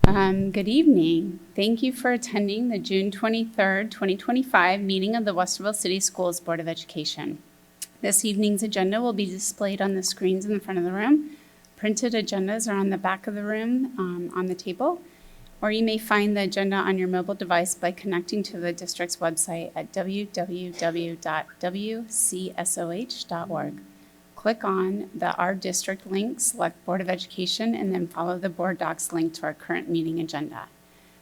Good evening. Thank you for attending the June 23rd, 2025 meeting of the Westerville City Schools Board of Education. This evening's agenda will be displayed on the screens in the front of the room. Printed agendas are on the back of the room on the table, or you may find the agenda on your mobile device by connecting to the district's website at www.wcsoh.org. Click on the Our District link, select Board of Education, and then follow the Board Docs link to our current meeting agenda.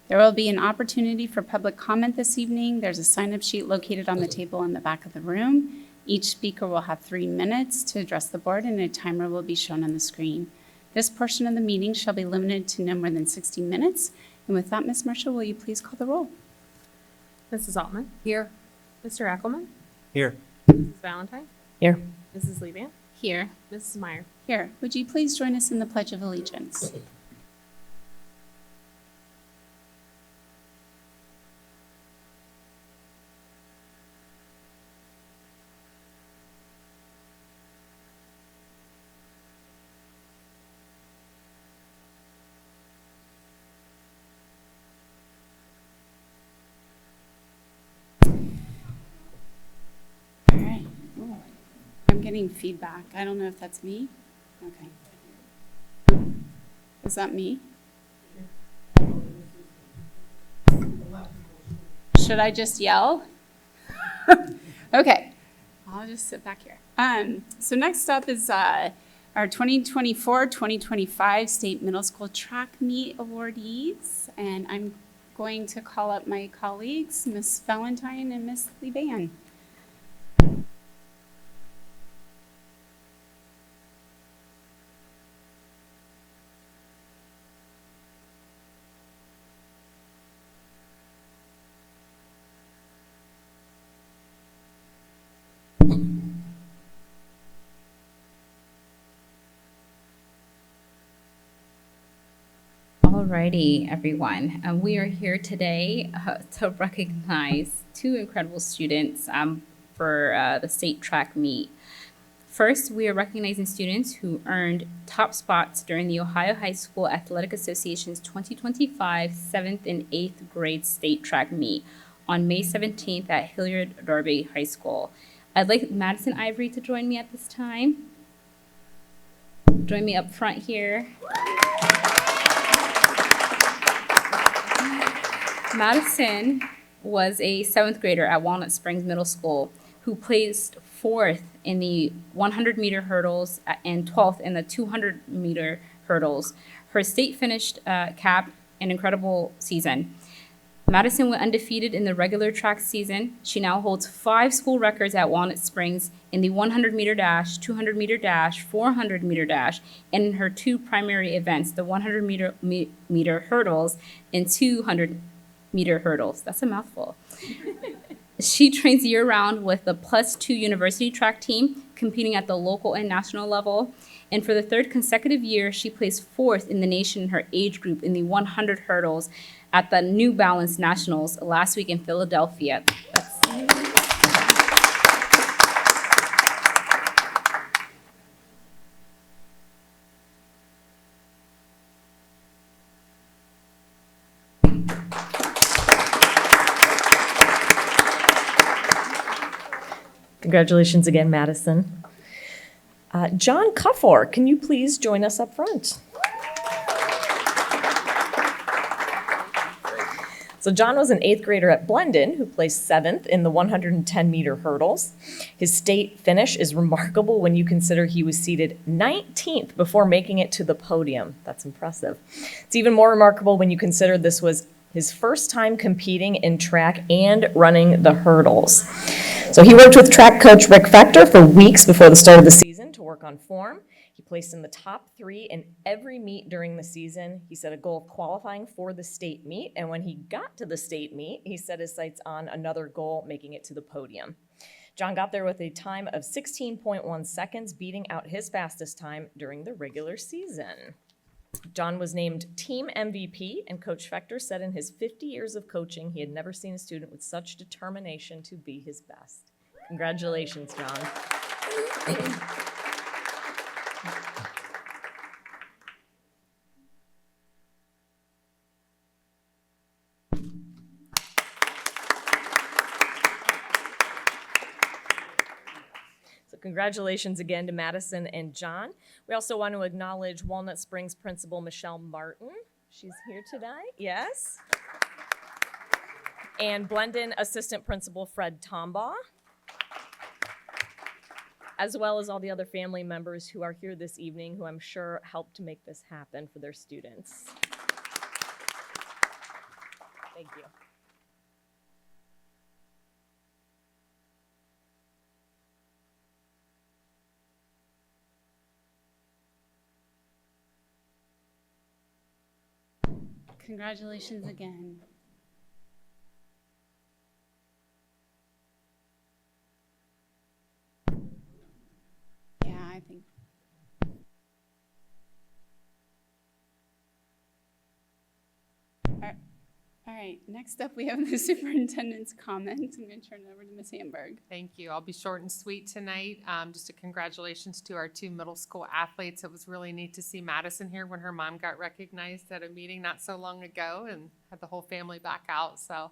There will be an opportunity for public comment this evening. There's a sign-up sheet located on the table in the back of the room. Each speaker will have 3 minutes to address the board, and a timer will be shown on the screen. This portion of the meeting shall be limited to no more than 60 minutes. And with that, Ms. Marshall, will you please call the roll? Mrs. Altman? Here. Mr. Ackelman? Here. Mrs. Valentine? Here. Mrs. Levan? Here. Mrs. Meyer? Here. Would you please join us in the Pledge of Allegiance? All right. Ooh. I'm getting feedback. I don't know if that's me. Okay. Is that me? Should I just yell? Okay. I'll just sit back here. So next up is our 2024-2025 State Middle School Track Meet awardees. And I'm going to call up my colleagues, Miss Valentine and Miss Levan. Alrighty, everyone. We are here today to recognize 2 incredible students for the state track meet. First, we are recognizing students who earned top spots during the Ohio High School Athletic Association's 2025 7th and 8th grade state track meet on May 17th at Hilliard Darby High School. I'd like Madison Ivory to join me at this time. Join me up front here. Madison was a 7th grader at Walnut Springs Middle School who placed 4th in the 100-meter hurdles and 12th in the 200-meter hurdles. Her state finished capped an incredible season. Madison went undefeated in the regular track season. She now holds 5 school records at Walnut Springs in the 100-meter dash, 200-meter dash, 400-meter dash, and in her 2 primary events, the 100-meter hurdles and 200-meter hurdles. That's a mouthful. She trains year-round with the +2 university track team, competing at the local and national level. And for the 3rd consecutive year, she placed 4th in the nation in her age group in the 100 hurdles at the New Balance Nationals last week in Philadelphia. Congratulations again, Madison. John Cuffor, can you please join us up front? So John was an 8th grader at Blendon who placed 7th in the 110-meter hurdles. His state finish is remarkable when you consider he was seated 19th before making it to the podium. That's impressive. It's even more remarkable when you consider this was his first time competing in track and running the hurdles. So he worked with track coach Rick Factor for weeks before the start of the season to work on form. He placed in the top 3 in every meet during the season. He set a goal of qualifying for the state meet, and when he got to the state meet, he set his sights on another goal, making it to the podium. John got there with a time of 16.1 seconds, beating out his fastest time during the regular season. John was named team MVP, and Coach Factor said in his 50 years of coaching, he had never seen a student with such determination to be his best. Congratulations, John. Congratulations again to Madison and John. We also want to acknowledge Walnut Springs Principal Michelle Martin. She's here tonight, yes. And Blendon Assistant Principal Fred Tombaugh, as well as all the other family members who are here this evening, who I'm sure helped to make this happen for their students. Thank you. Congratulations again. Yeah, I think. All right, next up we have the superintendent's comments. I'm going to turn it over to Ms. Hamburg. Thank you. I'll be short and sweet tonight. Just a congratulations to our 2 middle school athletes. It was really neat to see Madison here when her mom got recognized at a meeting not so long ago and had the whole family back out. So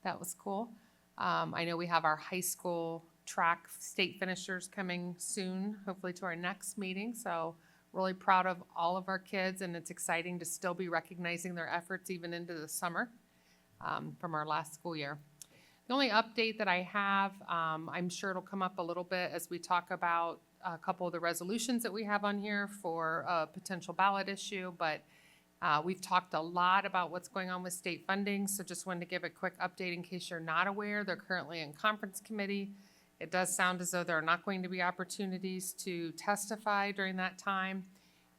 that was cool. I know we have our high school track state finishers coming soon, hopefully to our next meeting. So really proud of all of our kids, and it's exciting to still be recognizing their efforts even into the summer from our last school year. The only update that I have, I'm sure it'll come up a little bit as we talk about a couple of the resolutions that we have on here for a potential ballot issue, but we've talked a lot about what's going on with state funding, so just wanted to give a quick update in case you're not aware. They're currently in conference committee. It does sound as though there are not going to be opportunities to testify during that time.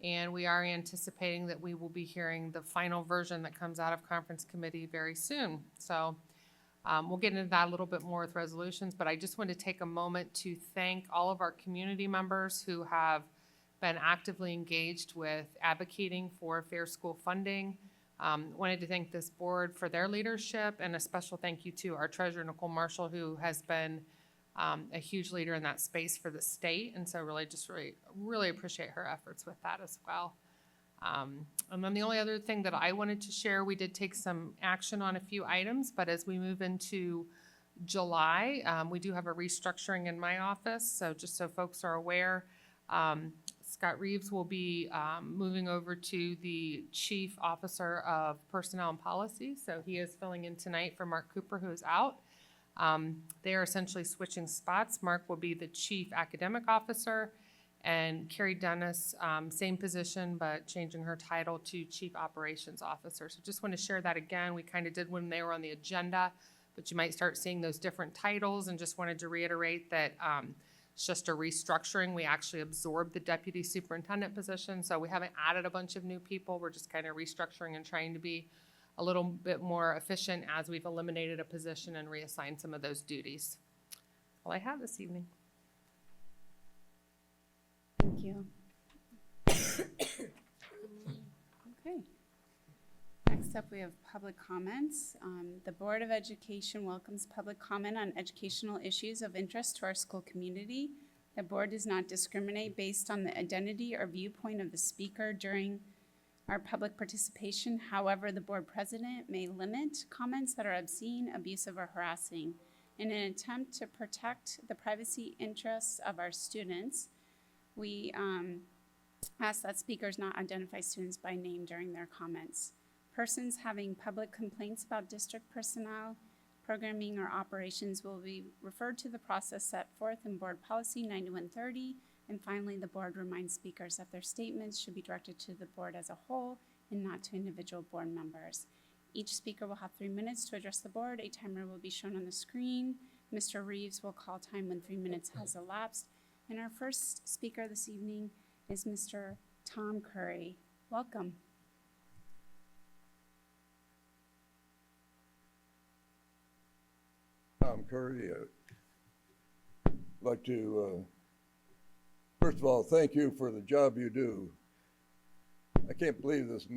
And we are anticipating that we will be hearing the final version that comes out of conference committee very soon. So we'll get into that a little bit more with resolutions, but I just want to take a moment to thank all of our community members who have been actively engaged with advocating for fair school funding. Wanted to thank this board for their leadership, and a special thank you to our treasurer, Nicole Marshall, who has been a huge leader in that space for the state. And so really appreciate her efforts with that as well. And then the only other thing that I wanted to share, we did take some action on a few items, but as we move into July, we do have a restructuring in my office. So just so folks are aware, Scott Reeves will be moving over to the Chief Officer of Personnel and Policy. So he is filling in tonight for Mark Cooper, who is out. They are essentially switching spots. Mark will be the Chief Academic Officer, and Carrie Dennis, same position, but changing her title to Chief Operations Officer. So just want to share that again. We kind of did when they were on the agenda, but you might start seeing those different titles, and just wanted to reiterate that it's just a restructuring. We actually absorbed the Deputy Superintendent position, so we haven't added a bunch of new people. We're just kind of restructuring and trying to be a little bit more efficient as we've eliminated a position and reassigned some of those duties. All I have this evening. Thank you. Okay. Next up, we have public comments. The Board of Education welcomes public comment on educational issues of interest to our school community. The board does not discriminate based on the identity or viewpoint of the speaker during our public participation. However, the board president may limit comments that are obscene, abusive, or harassing. In an attempt to protect the privacy interests of our students, we ask that speakers not identify students by name during their comments. Persons having public complaints about district personnel, programming, or operations will be referred to the process set forth in Board Policy 9130. And finally, the board reminds speakers that their statements should be directed to the board as a whole and not to individual board members. Each speaker will have 3 minutes to address the board. A timer will be shown on the screen. Mr. Reeves will call time when 3 minutes has elapsed. And our first speaker this evening is Mr. Tom Curry. Welcome. Tom Curry. I'd like to first of all, thank you for the job you do. I can't believe this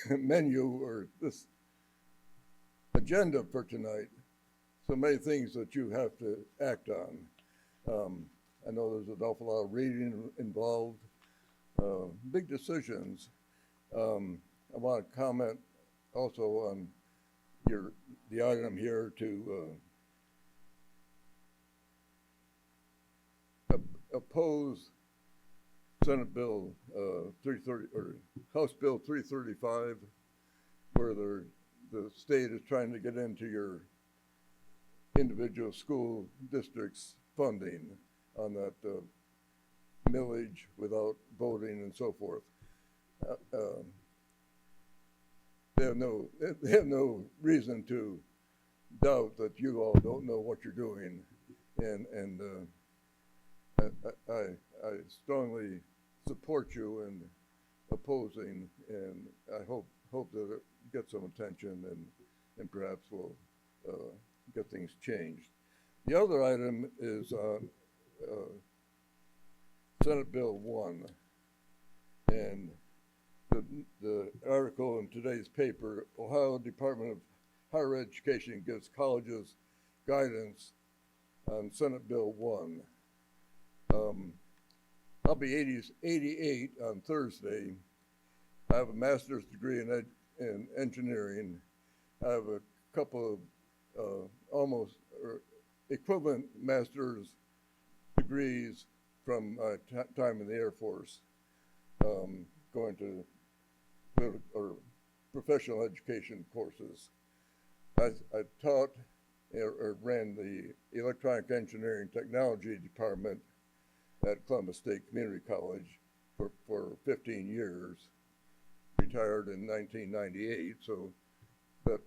menu or this agenda for tonight. So many things that you have to act on. I know there's an awful lot of reading involved, big decisions. I want to comment also on the item here to oppose Senate Bill 330, or House Bill 335, where the state is trying to get into your individual school districts' funding on that millage without voting and so forth. They have no reason to doubt that you all don't know what you're doing, and I strongly support you in opposing, and I hope that it gets some attention and perhaps we'll get things changed. The other item is Senate Bill 1, and the article in today's paper, Ohio Department of Higher Education gives colleges guidance on Senate Bill 1. I'll be 88 on Thursday. I have a master's degree in engineering. I have a couple of almost equivalent master's degrees from my time in the Air Force, going to or professional education courses. I taught or ran the electronic engineering technology department at Columbus State Community College for 15 years, retired in 1998, so, but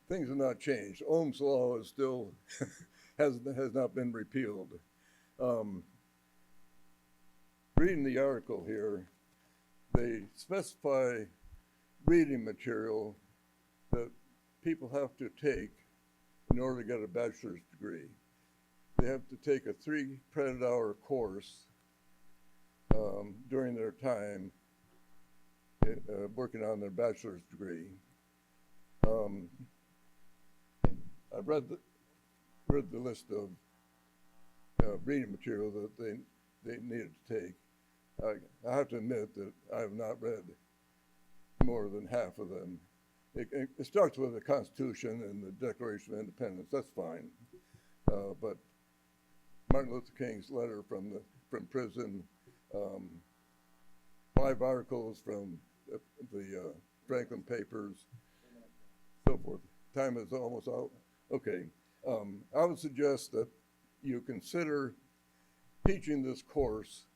things have not changed. Ohm's law is still, has not been repealed. Reading the article here, they specify reading material that people have to take in order to get a bachelor's degree. They have to take a 3-credit-hour course during their time working on their bachelor's degree. I've read the list of reading material that they needed to take. I have to admit that I have not read more than half of them. It starts with the Constitution and the Declaration of Independence. That's fine, but Martin Luther King's letter from prison, 5 articles from the Franklin Papers, so forth. Time is almost out. Okay, I would suggest that you consider teaching this course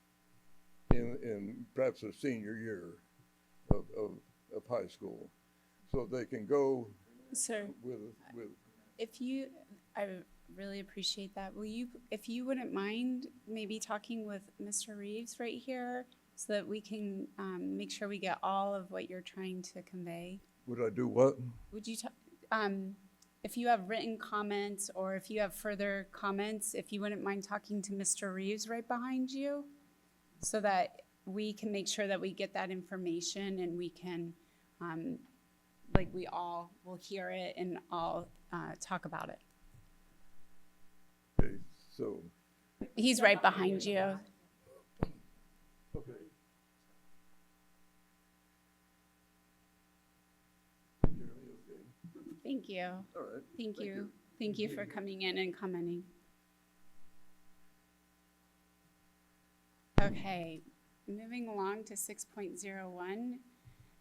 in perhaps their senior year of high school, so they can go Sir, with I really appreciate that. If you wouldn't mind maybe talking with Mr. Reeves right here so that we can make sure we get all of what you're trying to convey. Would I do what? Would you, if you have written comments or if you have further comments, if you wouldn't mind talking to Mr. Reeves right behind you so that we can make sure that we get that information and we can, like we all will hear it and all talk about it. Okay, so, He's right behind you. okay. Jeremy, okay. Thank you. All right. Thank you. Thank you for coming in and commenting. Okay, moving along to 6.01.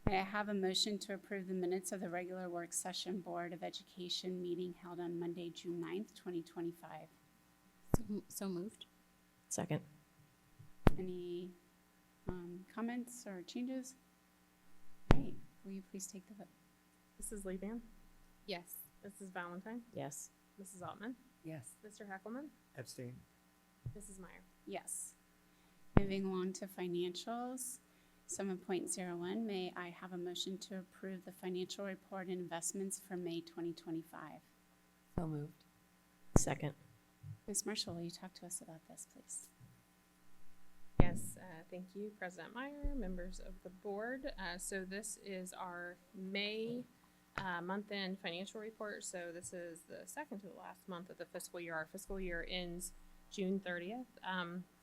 May I have a motion to approve the minutes of the regular work session Board of Education meeting held on Monday, June 9th, 2025? So moved. Second. Any comments or changes? Great. Will you please take the vote? Mrs. Levan? Yes. Mrs. Valentine? Yes. Mrs. Altman? Yes. Mr. Heckelman? Abstain. Mrs. Meyer? Yes. Moving along to financials, 7.01, may I have a motion to approve the financial report and investments for May 2025? So moved. Second. Ms. Marshall, will you talk to us about this, please? Yes, thank you, President Meyer, members of the board. So this is our May month-end financial report. So this is the second to the last month of the fiscal year. Our fiscal year ends June 30th.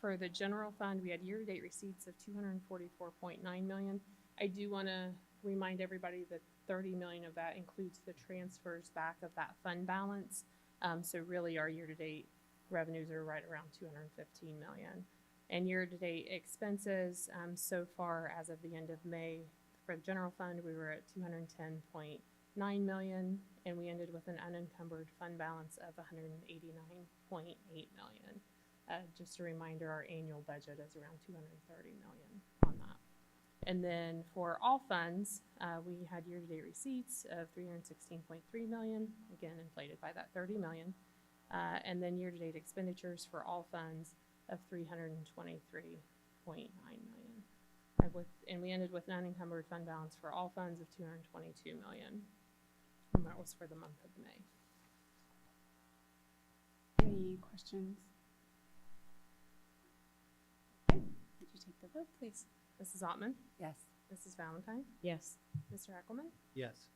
For the general fund, we had year-to-date receipts of $244.9 million. I do want to remind everybody that $30 million of that includes the transfers back of that fund balance. So really our year-to-date revenues are right around $215 million. And year-to-date expenses, so far as of the end of May, for the general fund, we were at 210.9 million, and we ended with an unencumbered fund balance of 189.8 million. Just a reminder, our annual budget is around 230 million on that. And then for all funds, we had year-to-date receipts of 316.3 million, again inflated by that 30 million. And then year-to-date expenditures for all funds of 323.9 million. And we ended with an unencumbered fund balance for all funds of 222 million. And that was for the month of May. Any questions? Okay, would you take the vote, please? Mrs. Ottman? Yes. Mrs. Valentine? Yes. Mr. Eckelman? Yes.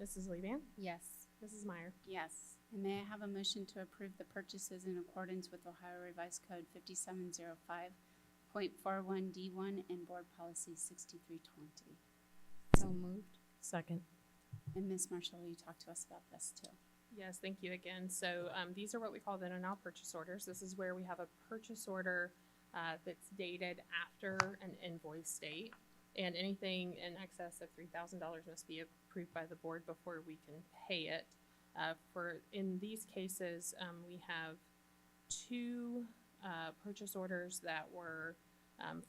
Mrs. Levan? Yes. Mrs. Meyer? Yes. And may I have a motion to approve the purchases in accordance with Ohio Revised Code 5705.41D1 and Board Policy 6320? So moved. Second. And Ms. Marshall, will you talk to us about this too? Yes, thank you again. So these are what we call then and now purchase orders. This is where we have a purchase order that's dated after an invoice date. And anything in excess of $3,000 must be approved by the board before we can pay it. In these cases, we have two purchase orders that were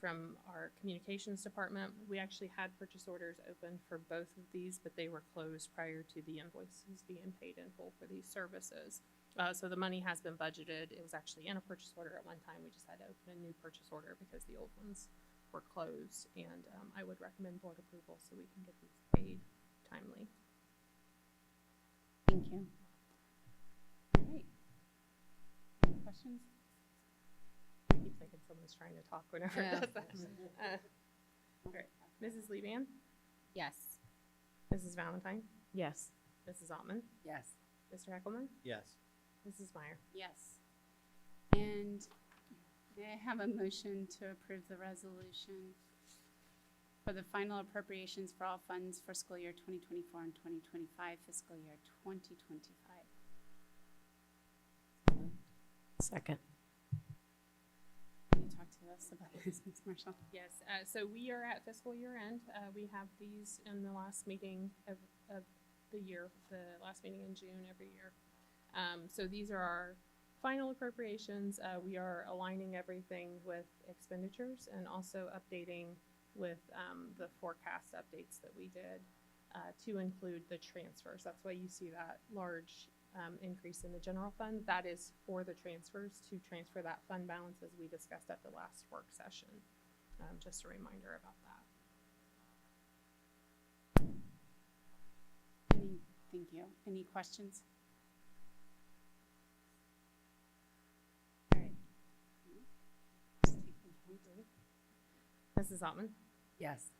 from our communications department. We actually had purchase orders open for both of these, but they were closed prior to the invoices being paid in full for these services. So the money has been budgeted. It was actually in a purchase order at one time. We just had to open a new purchase order because the old ones were closed. And I would recommend board approval so we can get these paid timely. Thank you. All right. Any questions? I keep thinking someone's trying to talk whenever it does that. All right. Mrs. Levan? Yes. Mrs. Valentine? Yes. Mrs. Ottman? Yes. Mr. Eckelman? Yes. Mrs. Meyer? Yes. And may I have a motion to approve the resolution for the final appropriations for all funds for school year 2024 and 2025, fiscal year 2025? Second. Can you talk to us about this, Ms. Marshall? Yes, so we are at fiscal year end. We have these in the last meeting of the year, the last meeting in June every year. So these are our final appropriations. We are aligning everything with expenditures and also updating with the forecast updates that we did to include the transfers. That's why you see that large increase in the general fund. That is for the transfers to transfer that fund balance as we discussed at the last work session. Just a reminder about that. Thank you. Any questions? All right. Just take the vote. Mrs. Ottman? Yes.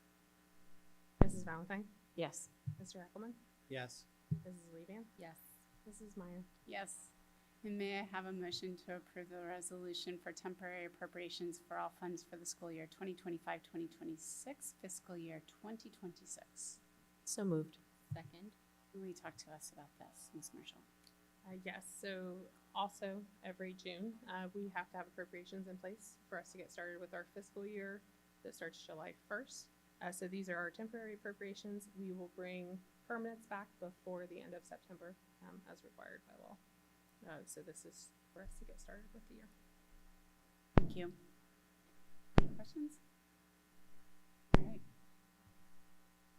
Mrs. Valentine? Yes. Mr. Eckelman? Yes. Mrs. Levan? Yes. Mrs. Meyer? Yes. And may I have a motion to approve the resolution for temporary appropriations for all funds for the school year 2025-2026, fiscal year 2026? So moved. Second. Will you talk to us about this, Ms. Marshall? Yes, so also every June, we have to have appropriations in place for us to get started with our fiscal year that starts July 1st. So these are our temporary appropriations. We will bring permanents back before the end of September, as required by law. So this is for us to get started with the year. Thank you. Any questions? All right.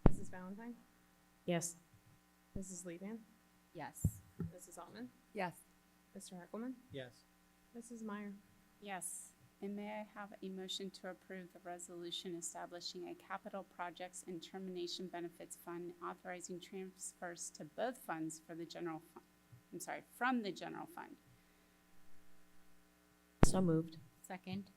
Mrs. Valentine? Yes. Mrs. Levan? Yes. Mrs. Altman? Yes. Mr. Eckelman? Yes. Mrs. Meyer? Yes. And may I have a motion to approve the resolution establishing a capital projects and termination benefits fund authorizing transfers to both funds for the general fund, from the general fund? So moved. Second.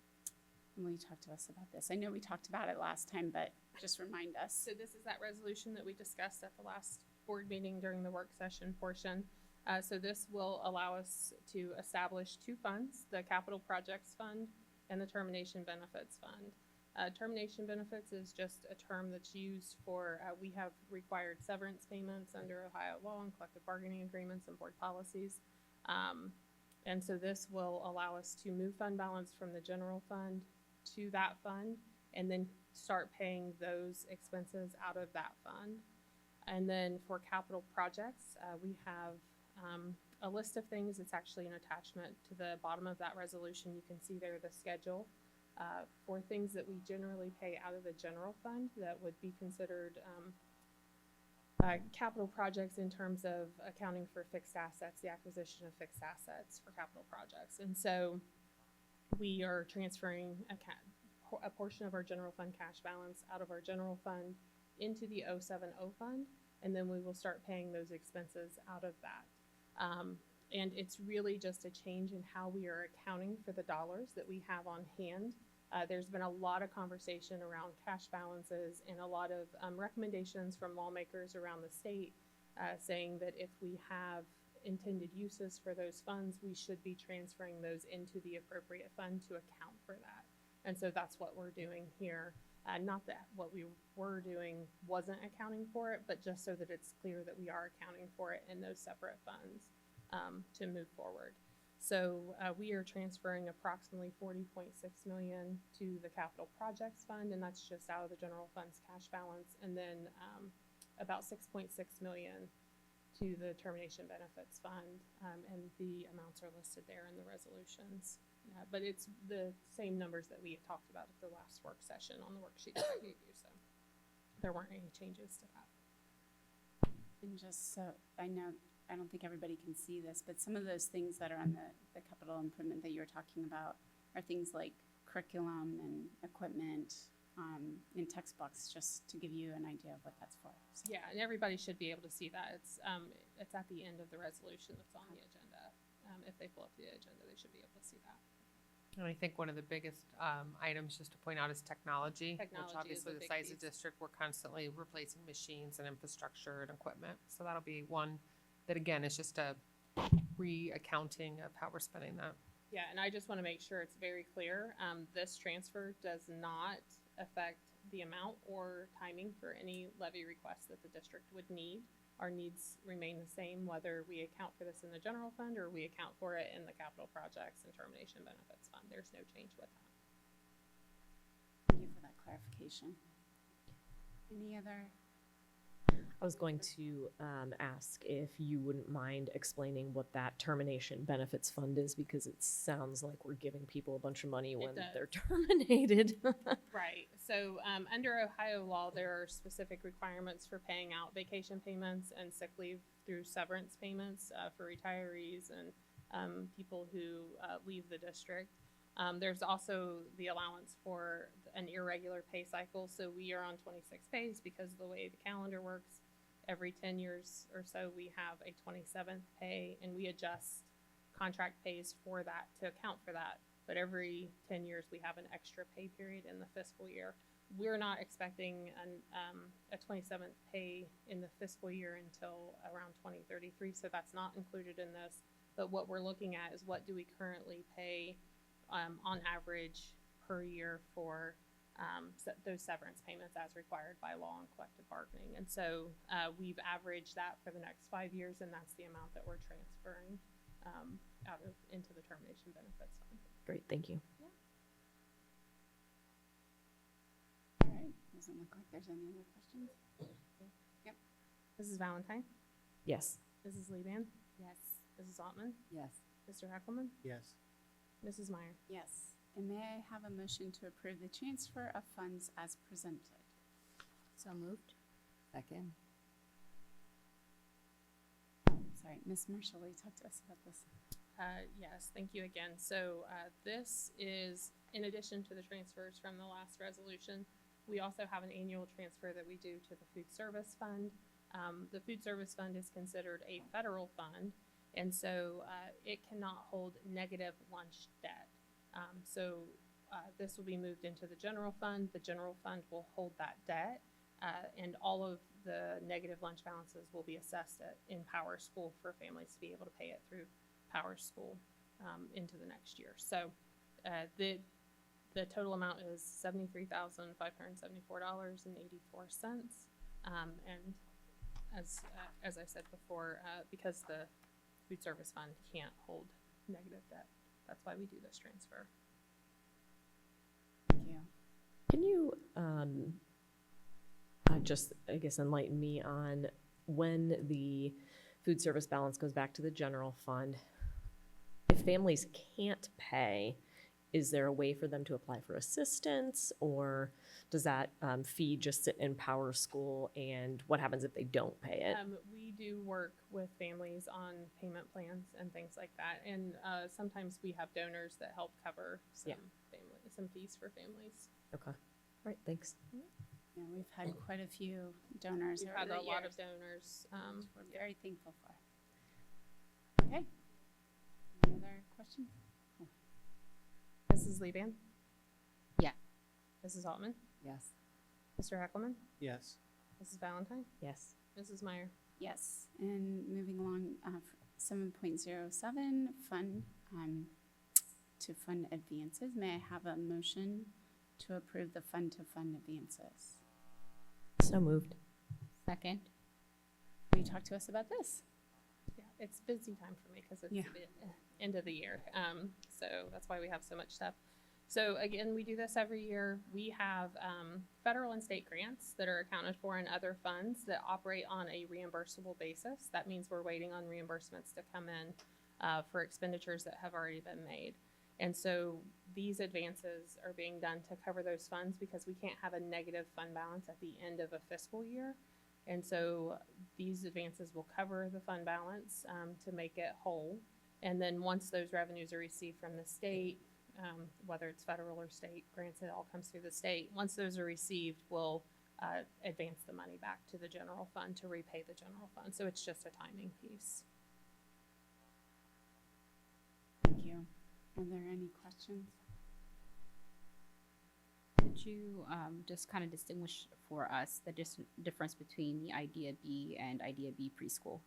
And will you talk to us about this? I know we talked about it last time, but just remind us. So this is that resolution that we discussed at the last board meeting during the work session portion. So this will allow us to establish two funds, the Capital Projects Fund and the Termination Benefits Fund. Termination benefits is just a term that's used for, we have required severance payments under Ohio law and collective bargaining agreements and board policies. And so this will allow us to move fund balance from the general fund to that fund and then start paying those expenses out of that fund. And then for capital projects, we have a list of things. It's actually an attachment to the bottom of that resolution. You can see there the schedule for things that we generally pay out of the general fund that would be considered capital projects in terms of accounting for fixed assets, the acquisition of fixed assets for capital projects. And so we are transferring a portion of our general fund cash balance out of our general fund into the 070 fund, and then we will start paying those expenses out of that. And it's really just a change in how we are accounting for the dollars that we have on hand. There's been a lot of conversation around cash balances and a lot of recommendations from lawmakers around the state saying that if we have intended uses for those funds, we should be transferring those into the appropriate fund to account for that. And so that's what we're doing here. Not that what we were doing wasn't accounting for it, but just so that it's clear that we are accounting for it in those separate funds to move forward. So we are transferring approximately $40.6 million to the capital projects fund, and that's just out of the general fund's cash balance, and then about $6.6 million to the termination benefits fund, and the amounts are listed there in the resolutions. But it's the same numbers that we had talked about at the last work session on the worksheet that I gave you, so there weren't any changes to that. And just so I know, I don't think everybody can see this, but some of those things that are on the capital improvement that you were talking about are things like curriculum and equipment and textbooks, just to give you an idea of what that's for. So. Yeah, and everybody should be able to see that. It's at the end of the resolution that's on the agenda. If they pull up the agenda, they should be able to see that. And I think one of the biggest items just to point out is technology, Technology which is a obviously the big size of piece. district, we're constantly replacing machines and infrastructure and equipment. So that'll be one that, again, is just a re-accounting of how we're spending that. Yeah, and I just want to make sure it's very clear. This transfer does not affect the amount or timing for any levy requests that the district would need. Our needs remain the same, whether we account for this in the general fund or we account for it in the capital projects and termination benefits fund. There's no change with that. Thank you for that clarification. Any other? I was going to ask if you wouldn't mind explaining what that termination benefits fund is, because it sounds like we're giving people a bunch of money when does. they're terminated. Right. So under Ohio law, there are specific requirements for paying out vacation payments and sick leave through severance payments for retirees and people who leave the district. There's also the allowance for an irregular pay cycle. So we are on 26 pays because of the way the calendar works. Every 10 years or so, we have a 27th pay, and we adjust contract pays for that to account for that. But every 10 years, we have an extra pay period in the fiscal year. We're not expecting a 27th pay in the fiscal year until around 2033, so that's not included in this. But what we're looking at is what do we currently pay on average per year for those severance payments as required by law and collective bargaining. And so we've averaged that for the next 5 years, and that's the amount that we're transferring into the termination benefits fund. Great, thank you. All right. Doesn't look like there's any other questions. Yep. Mrs. Valentine, Yes. Mrs. Leban, Yes. Mrs. Altman, Yes. Mr. Heckelman, Yes. Mrs. Meyer. Yes. And may I have a motion to approve the transfer of funds as presented? So moved. Second. Sorry, Ms. Marshall, will you talk to us about this? Yes, thank you again. So this is, in addition to the transfers from the last resolution, we also have an annual transfer that we do to the food service fund. The food service fund is considered a federal fund, and so it cannot hold negative lunch debt. So this will be moved into the general fund. The general fund will hold that debt, and all of the negative lunch balances will be assessed in Power School for families to be able to pay it through Power School into the next year. So the total amount is $73,574.84. And as I said before, because the food service fund can't hold negative debt, that's why we do this transfer. Thank Can you just, I guess, enlighten me on when the food service balance goes back to the general fund? If families can't pay, is there a way for them to apply for assistance, or does that fee just sit in Power School? And what happens if they don't pay it? We do work with families on payment plans and things like that, and sometimes we have donors that help cover some some fees for families. Okay. All right, thanks. Yeah, we've had quite a few donors We've over had the a lot of years, donors. which we're very thankful for. Okay. Any other questions? Mrs. Leban? Yeah. Mrs. Altman? Yes. Mr. Heckelman? Yes. Mrs. Valentine? Yes. Mrs. Meyer? Yes, and moving along, 7.07, fund, to fund advances. May I have a motion to approve the fund-to-fund advances? So moved. Second. Will you talk to us about this? Yeah, it's busy time for me because it's Yeah. the end of the year. So that's why we have so much stuff. So again, we do this every year. We have federal and state grants that are accounted for in other funds that operate on a reimbursable basis. That means we're waiting on reimbursements to come in for expenditures that have already been made. And so these advances are being done to cover those funds because we can't have a negative fund balance at the end of a fiscal year. And so these advances will cover the fund balance to make it whole. And then once those revenues are received from the state, whether it's federal or state grants, it all comes through the state. Once those are received, we'll advance the money back to the general fund to repay the general fund. So it's just a timing piece. Thank you. Are there any questions? Could you just kind of distinguish for us the difference between the Idea B and Idea B preschool?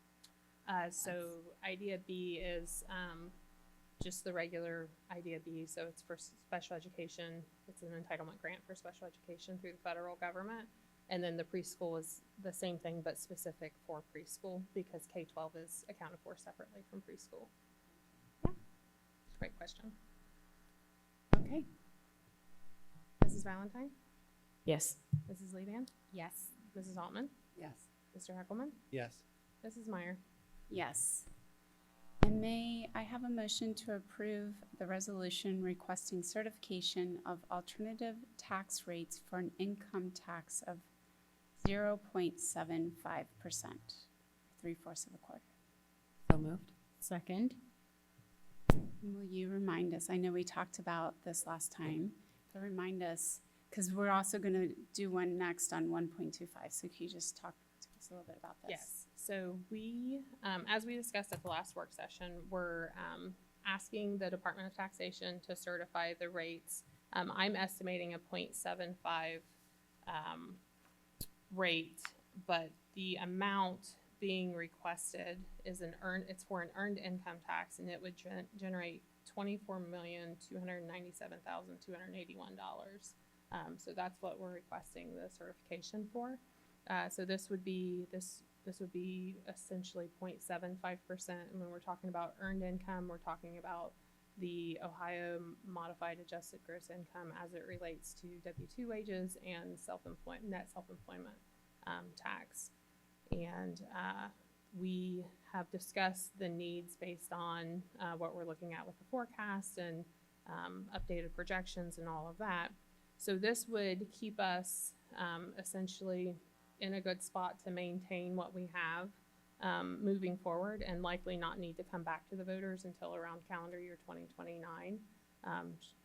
So Idea B is just the regular Idea B. So it's for special education. It's an entitlement grant for special education through the federal government. And then the preschool is the same thing, but specific for preschool because K-12 is accounted for separately from preschool. Yeah, great question. Okay. Mrs. Valentine? Yes. Mrs. Levan? Yes. Mrs. Altman? Yes. Mr. Heckelman? Yes. Mrs. Meyer? Yes. And may I have a motion to approve the resolution requesting certification of alternative tax rates for an income tax of 0.75%, 3/4 of a quarter? So moved. Second. Will you remind us, I know we talked about this last time, but remind us, because we're also going to do one next on 1.25, so can you just talk to us a little bit about this? Yes. So we, as we discussed at the last work session, we're asking the Department of Taxation to certify the rates. I'm estimating a 0.75 rate, but the amount being requested is it's for an earned income tax, and it would generate $24,297,281. So that's what we're requesting the certification for. So this would be essentially 0.75%. And when we're talking about earned income, we're talking about the Ohio modified adjusted gross income as it relates to W-2 wages and net self-employment tax. And we have discussed the needs based on what we're looking at with the forecast and updated projections and all of that. So this would keep us essentially in a good spot to maintain what we have moving forward and likely not need to come back to the voters until around calendar year 2029,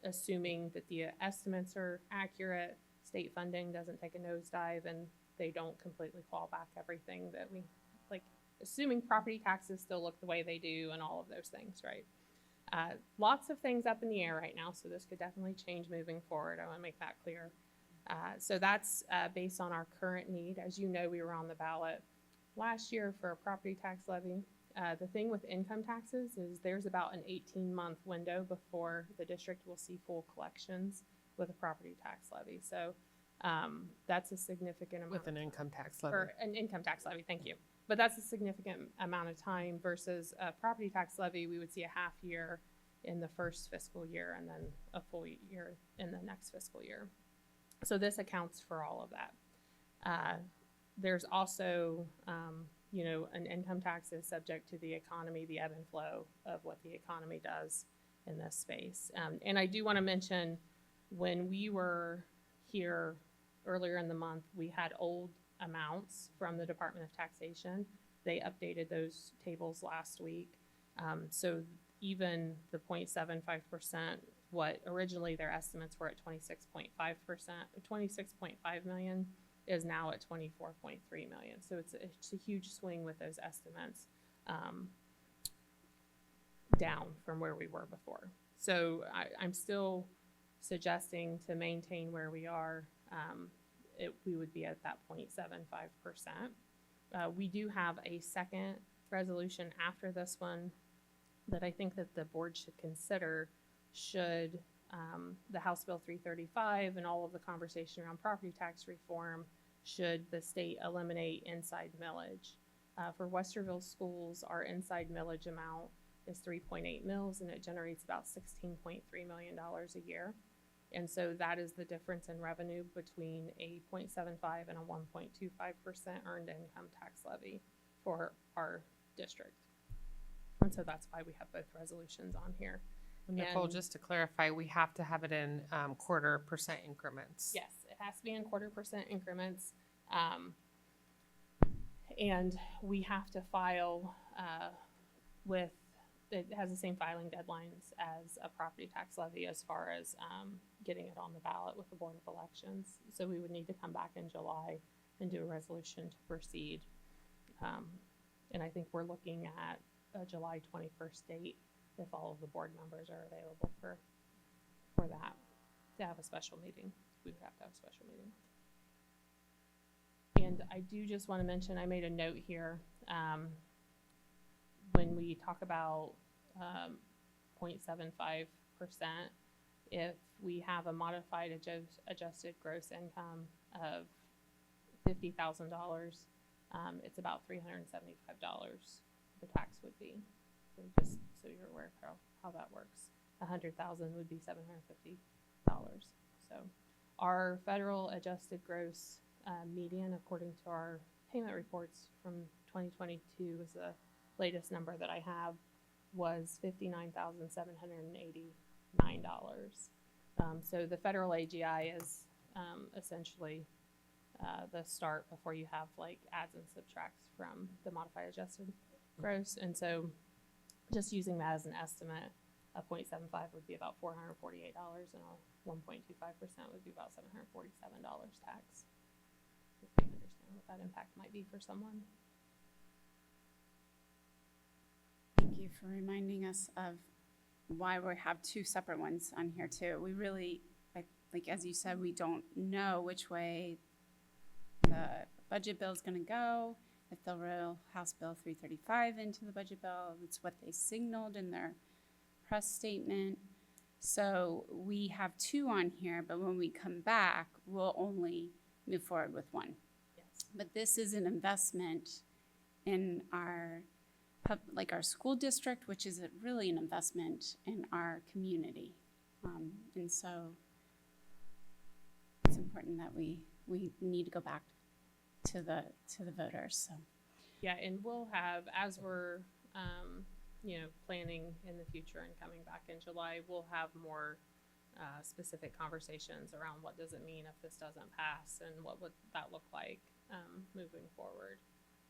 assuming that the estimates are accurate, state funding doesn't take a nosedive, and they don't completely claw back everything that we like, assuming property taxes still look the way they do and all of those things, right? Lots of things up in the air right now, so this could definitely change moving forward. I want to make that clear. So that's based on our current need. As you know, we were on the ballot last year for a property tax levy. The thing with income taxes is there's about an 18-month window before the district will see full collections with a property tax levy. So that's a significant amount. With an income tax levy. Or an income tax levy, thank you. But that's a significant amount of time versus a property tax levy. We would see a half year in the first fiscal year and then a full year in the next fiscal year. So this accounts for all of that. There's also, you know, an income tax is subject to the economy, the ebb and flow of what the economy does in this space. And I do want to mention, when we were here earlier in the month, we had old amounts from the Department of Taxation. They updated those tables last week. So even the 0.75%, what originally their estimates were at 26.5%, 26.5 million, is now at 24.3 million. So it's a huge swing with those estimates, down from where we were before. So I'm still suggesting to maintain where we are. We would be at that 0.75%. We do have a second resolution after this one that I think that the board should consider, should the House Bill 335 and all of the conversation around property tax reform, should the state eliminate inside millage. For Westerville schools, our inside millage amount is 3.8 mils, and it generates about $16.3 million a year. And so that is the difference in revenue between a 0.75 and a 1.25% earned income tax levy for our district. And so that's why we have both resolutions on here. Nicole, And- just to clarify, we have to have it in 0.25% increments. Yes, it has to be in 0.25% increments. And we have to file with, it has the same filing deadlines as a property tax levy as far as getting it on the ballot with the Board of Elections. So we would need to come back in July and do a resolution to proceed. And I think we're looking at a July 21st date if all of the board members are available for that, to have a special meeting. We would have to have a special meeting. And I do just want to mention, I made a note here, when we talk about 0.75%, if we have a modified adjusted gross income of $50,000, it's about $375 the tax would be. So just so you're aware of how that works. 100,000 would be $750. So our federal adjusted gross median, according to our payment reports from 2022, is the latest number that I have, was $59,789. So the federal AGI is essentially the start before you have like adds and subtracts from the modified adjusted gross. And so just using that as an estimate, a 0.75 would be about $448, and a 1.25% would be about $747 tax. If you understand what that impact might be for someone. Thank you for reminding us of why we have two separate ones on here too. We really, like as you said, we don't know which way the budget bill is going to go. If they'll roll House Bill 335 into the budget bill, it's what they signaled in their press statement. So we have two on here, but when we come back, we'll only move forward with one. Yes. But this is an investment in our like our school district, which is really an investment in our community. And so it's important that we need to go back to the voters. So Yeah, and we'll have, as we're, planning in the future and coming back in July, we'll have more specific conversations around what does it mean if this doesn't pass, and what would that look like moving forward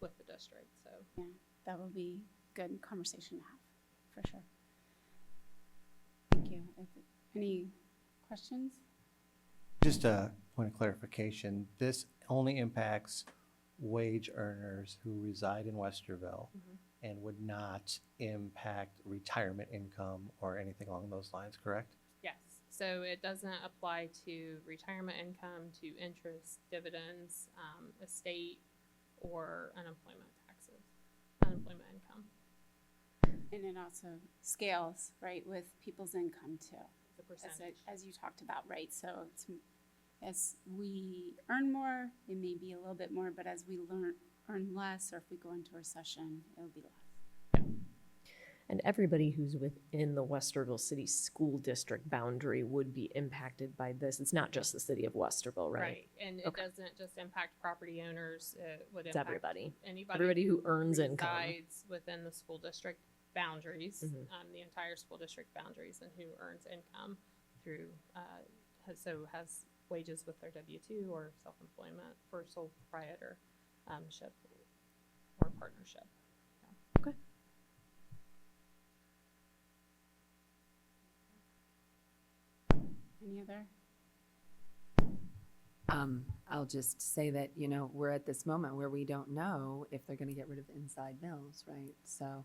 with the district. So yeah, that will be good conversation to have, for sure. Thank you. Any questions? Just a point of clarification, this only impacts wage earners who reside in Westerville and would not impact retirement income or anything along those lines, correct? yes, so it doesn't apply to retirement income, to interest, dividends, estate, or unemployment income. And it also scales, right, with people's income too, The percentage. as you talked about, right? So it's, as we earn more, it may be a little bit more, but as we earn less, or if we go into a recession, it'll be less. And everybody who's within the Westerville City School District boundary would be impacted by this. It's not just the city of Westerville, right? And it Okay. doesn't just impact property owners, it would It's impact everybody. anybody. Everybody who earns income. resides within the school district boundaries, Mhm. the entire school district boundaries, and who earns income through, has wages with their W-2 or self-employment for sole proprietor, ship or partnership. Okay. Any other? I'll just say that, you know, we're at this moment where we don't know if they're gonna get rid of inside mills, right? So,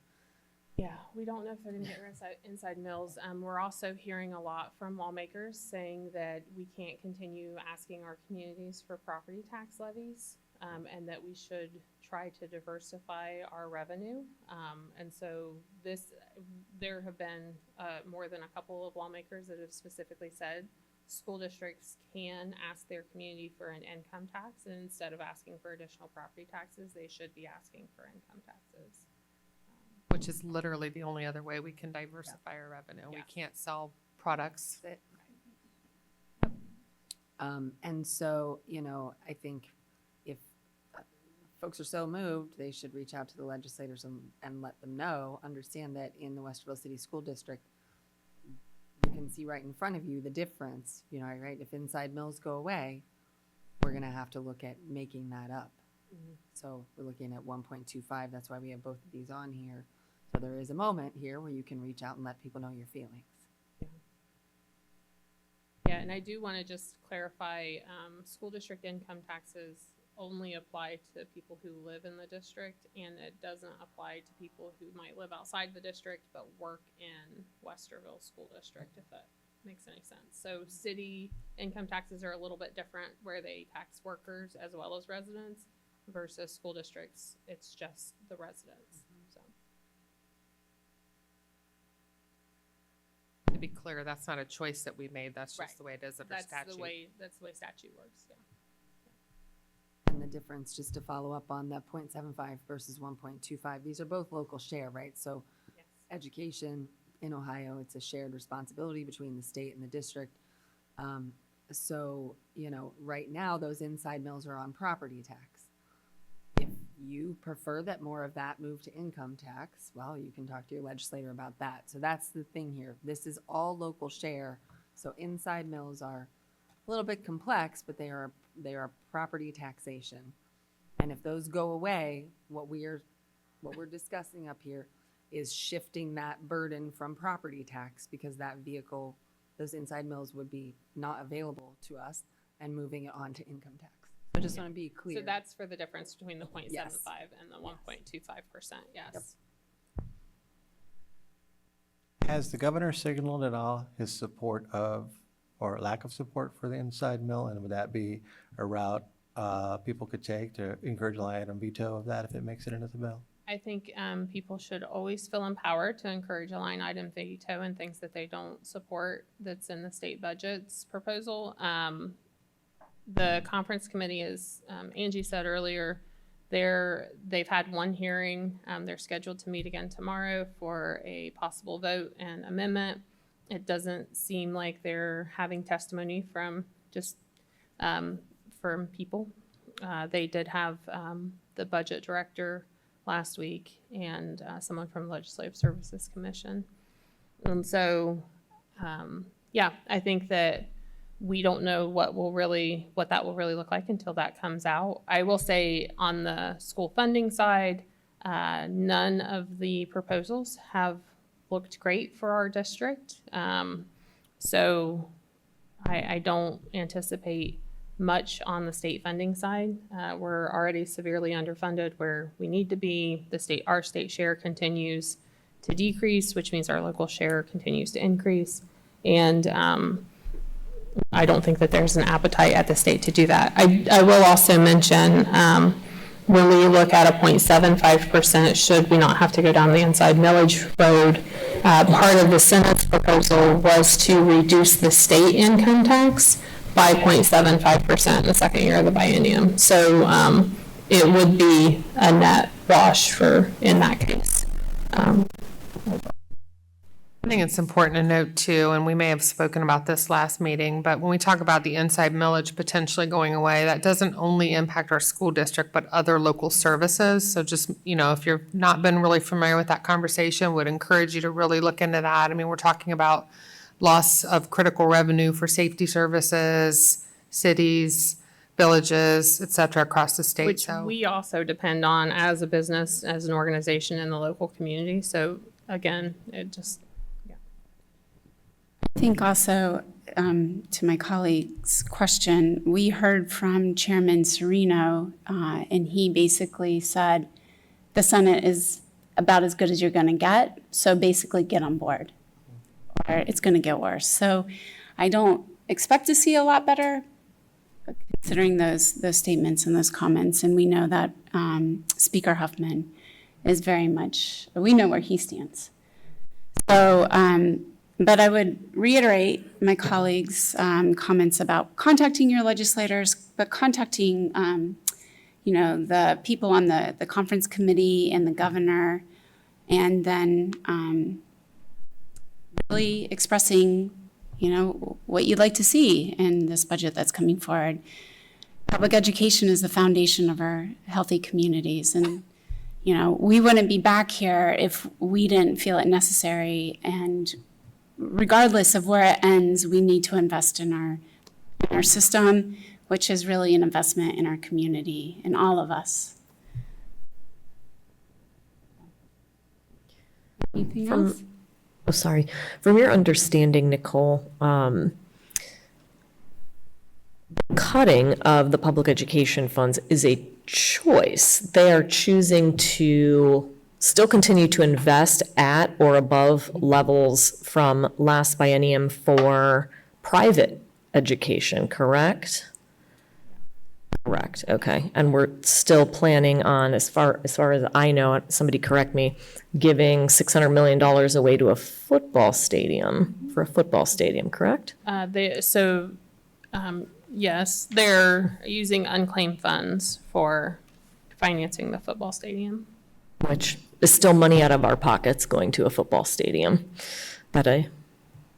Yeah, we don't know if they're gonna get inside mills. We're also hearing a lot from lawmakers saying that we can't continue asking our communities for property tax levies, and that we should try to diversify our revenue. And so there have been, more than a couple of lawmakers that have specifically said school districts can ask their community for an income tax, and instead of asking for additional property taxes, they should be asking for income taxes. Which is literally the only other way we can diversify our revenue. We Yeah. can't sell products. and so, you know, I think if folks are so moved, they should reach out to the legislators and let them know, understand that in the Westerville City School District, you can see right in front of you the difference, you know, right? If inside mills go away, we're gonna have to look at making that up. So we're looking at 1.25, that's why we have both of these on here. So there is a moment here where you can reach out and let people know your feelings. Yeah, and I do want to just clarify, school district income taxes only apply to people who live in the district, and it doesn't apply to people who might live outside the district but work in Westerville School District, if that makes any sense. So city income taxes are a little bit different, where they tax workers as well as residents, versus school districts, it's just the residents, so. To be clear, that's not a choice that we made. That's Right. just the way it is under That's statute. the way statute works, yeah. And the difference, just to follow up on that 0.75 versus 1.25, these are both local share, right? So Yes. education in Ohio, it's a shared responsibility between the state and the district. So, you know, right now, those inside mills are on property tax. If you prefer that more of that move to income tax, well, you can talk to your legislator about that. So that's the thing here. This is all local share. So inside mills are a little bit complex, but they are property taxation. And if those go away, what we're discussing up here is shifting that burden from property tax, because that vehicle, those inside mills would be not available to us, and moving it on to income tax. So I just want to be clear. So that's for the difference between the 0.75 and the 1.25%, yes. Has the governor signaled at all his support of, or lack of support for the inside mill? And would that be a route people could take to encourage a line item veto of that if it makes it into the bill? I think people should always feel empowered to encourage a line item veto and things that they don't support that's in the state budget's proposal. The conference committee is, Angie said earlier, they've had one hearing. They're scheduled to meet again tomorrow for a possible vote and amendment. It doesn't seem like they're having testimony from just from people. They did have the budget director last week and someone from Legislative Services Commission. And so, yeah, I think that we don't know what that will really look like until that comes out. I will say on the school funding side, none of the proposals have looked great for our district. So I don't anticipate much on the state funding side. We're already severely underfunded where we need to be. Our state share continues to decrease, which means our local share continues to increase. And I don't think that there's an appetite at the state to do that. I will also mention, when we look at a 0.75%, should we not have to go down the inside millage road, part of the Senate's proposal was to reduce the state income tax by 0.75% in the second year of the biennium. So it would be a net wash in that case. I think it's important to note too, and we may have spoken about this last meeting, but when we talk about the inside millage potentially going away, that doesn't only impact our school district, but other local services. So just, if you've not been really familiar with that conversation, would encourage you to really look into that. I mean, we're talking about loss of critical revenue for safety services, cities, villages, et cetera, across the state. Which So we also depend on as a business, as an organization in the local community. So again, it just, I think also, to my colleague's question, we heard from Chairman Serino, and he basically said, the Senate is about as good as you're gonna get, so basically get on board, or it's gonna get worse. So I don't expect to see a lot better, considering those statements and those comments, and we know that Speaker Huffman is very much, we know where he stands. So, but I would reiterate my colleagues' comments about contacting your legislators, but contacting, the people on the conference committee and the governor, and then really expressing, what you'd like to see in this budget that's coming forward. Public education is the foundation of our healthy communities, and we wouldn't be back here if we didn't feel it necessary, and regardless of where it ends, we need to invest in our system, which is really an investment in our community, in all of us. Anything else? Oh, sorry. From your understanding, Nicole, cutting of the public education funds is a choice. They are choosing to still continue to invest at or above levels from last biennium for private education, correct? Correct, okay. And we're still planning on, as far as I know, somebody correct me, giving $600 million away to a football stadium, correct? Yes, they're using unclaimed funds for financing the football stadium. Which is still money out of our pockets going to a football stadium that a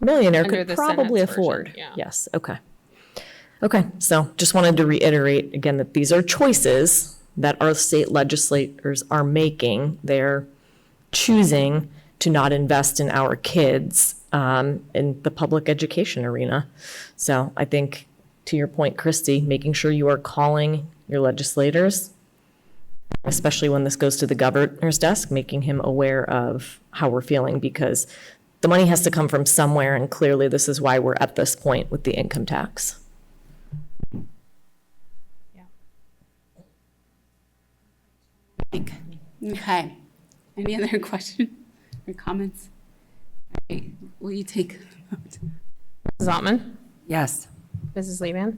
millionaire Under could the probably Senate's version, afford. yeah. Yes, okay. Okay, so just wanted to reiterate again that these are choices that our state legislators are making. They're choosing to not invest in our kids in the public education arena. So I think, to your point, Christy, making sure you are calling your legislators, especially when this goes to the governor's desk, making him aware of how we're feeling, because the money has to come from somewhere, and clearly this is why we're at this point with the income tax. Okay. Any other questions or comments? All right. Will you take a vote? Mrs. Ottman? Yes. Mrs. Levan?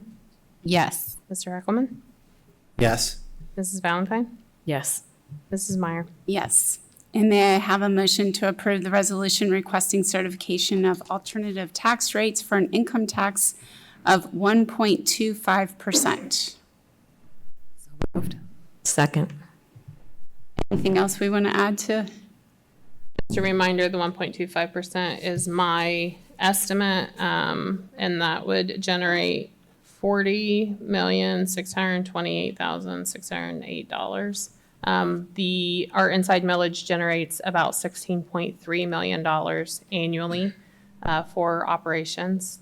Yes. Mr. Eckelman? Yes. Mrs. Valentine? Yes. Mrs. Meyer? Yes. And may I have a motion to approve the resolution requesting certification of alternative tax rates for an income tax of 1.25%? Moved. Second. Anything else we want to add to? Just a reminder, the 1.25% is my estimate, and that would generate $40,628,608. Our inside millage generates about $16.3 million annually for operations,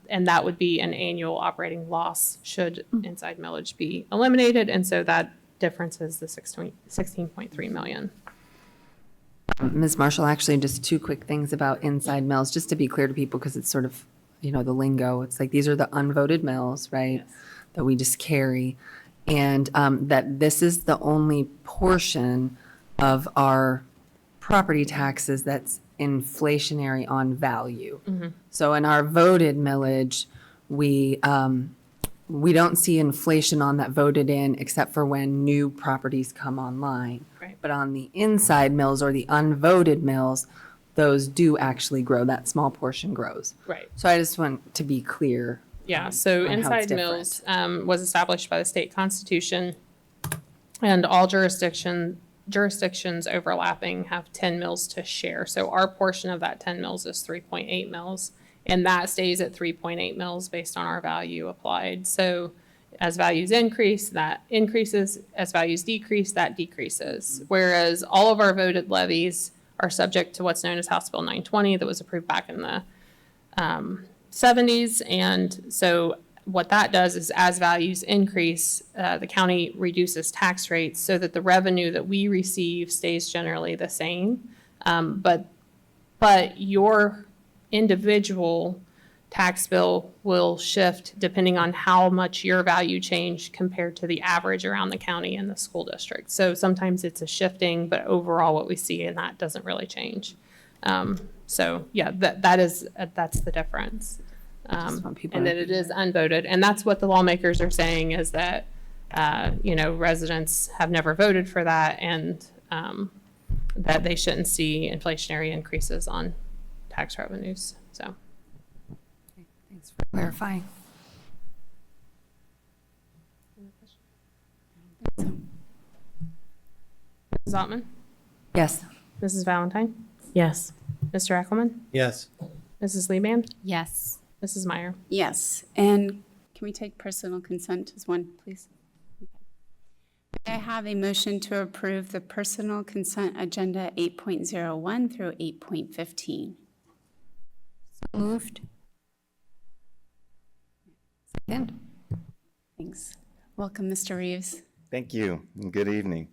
and that would be an annual operating loss should inside millage be eliminated, and so that difference is the $16.3 million. Ms. Marshall, actually, just two quick things about inside mills, just to be clear to people, because it's sort of, the lingo. It's like, these are the unvoted mills, right? Yes. That we just carry. And that this is the only portion of our property taxes that's inflationary on value. So in our voted millage, we don't see inflation on that voted in, except for when new properties come online. Right. But on the inside mills or the unvoted mills, those do actually grow. That small portion grows. Right. So I just want to be clear. Yeah, so on how it's inside mills was established by the state constitution, and all jurisdictions jurisdictions overlapping have 10 mills to share. So our portion of that 10 mills is 3.8 mills, and that stays at 3.8 mills based on our value applied. So as values increase, that increases. As values decrease, that decreases. Whereas all of our voted levies are subject to what's known as House Bill 920 that was approved back in the 70s. And so what that does is as values increase, the county reduces tax rates so that the revenue that we receive stays generally the same. But your individual tax bill will shift depending on how much your value changed compared to the average around the county and the school district. So sometimes it's a shifting, but overall what we see in that doesn't really change. So yeah, that's the difference. Just want people And to- that it is unvoted. And that's what the lawmakers are saying is that, residents have never voted for that and that they shouldn't see inflationary increases on tax revenues. So. Thanks for clarifying. Mrs. Altman? Yes. Mrs. Valentine? Yes. Mr. Eckelman? Yes. Mrs. Leban? Yes. Mrs. Meyer? Yes, and can we take personal consent as one, please? Okay. May I have a motion to approve the personal consent agenda 8.01 through 8.15? Moved. Second. Thanks. Welcome, Mr. Reeves. Thank you, and good evening.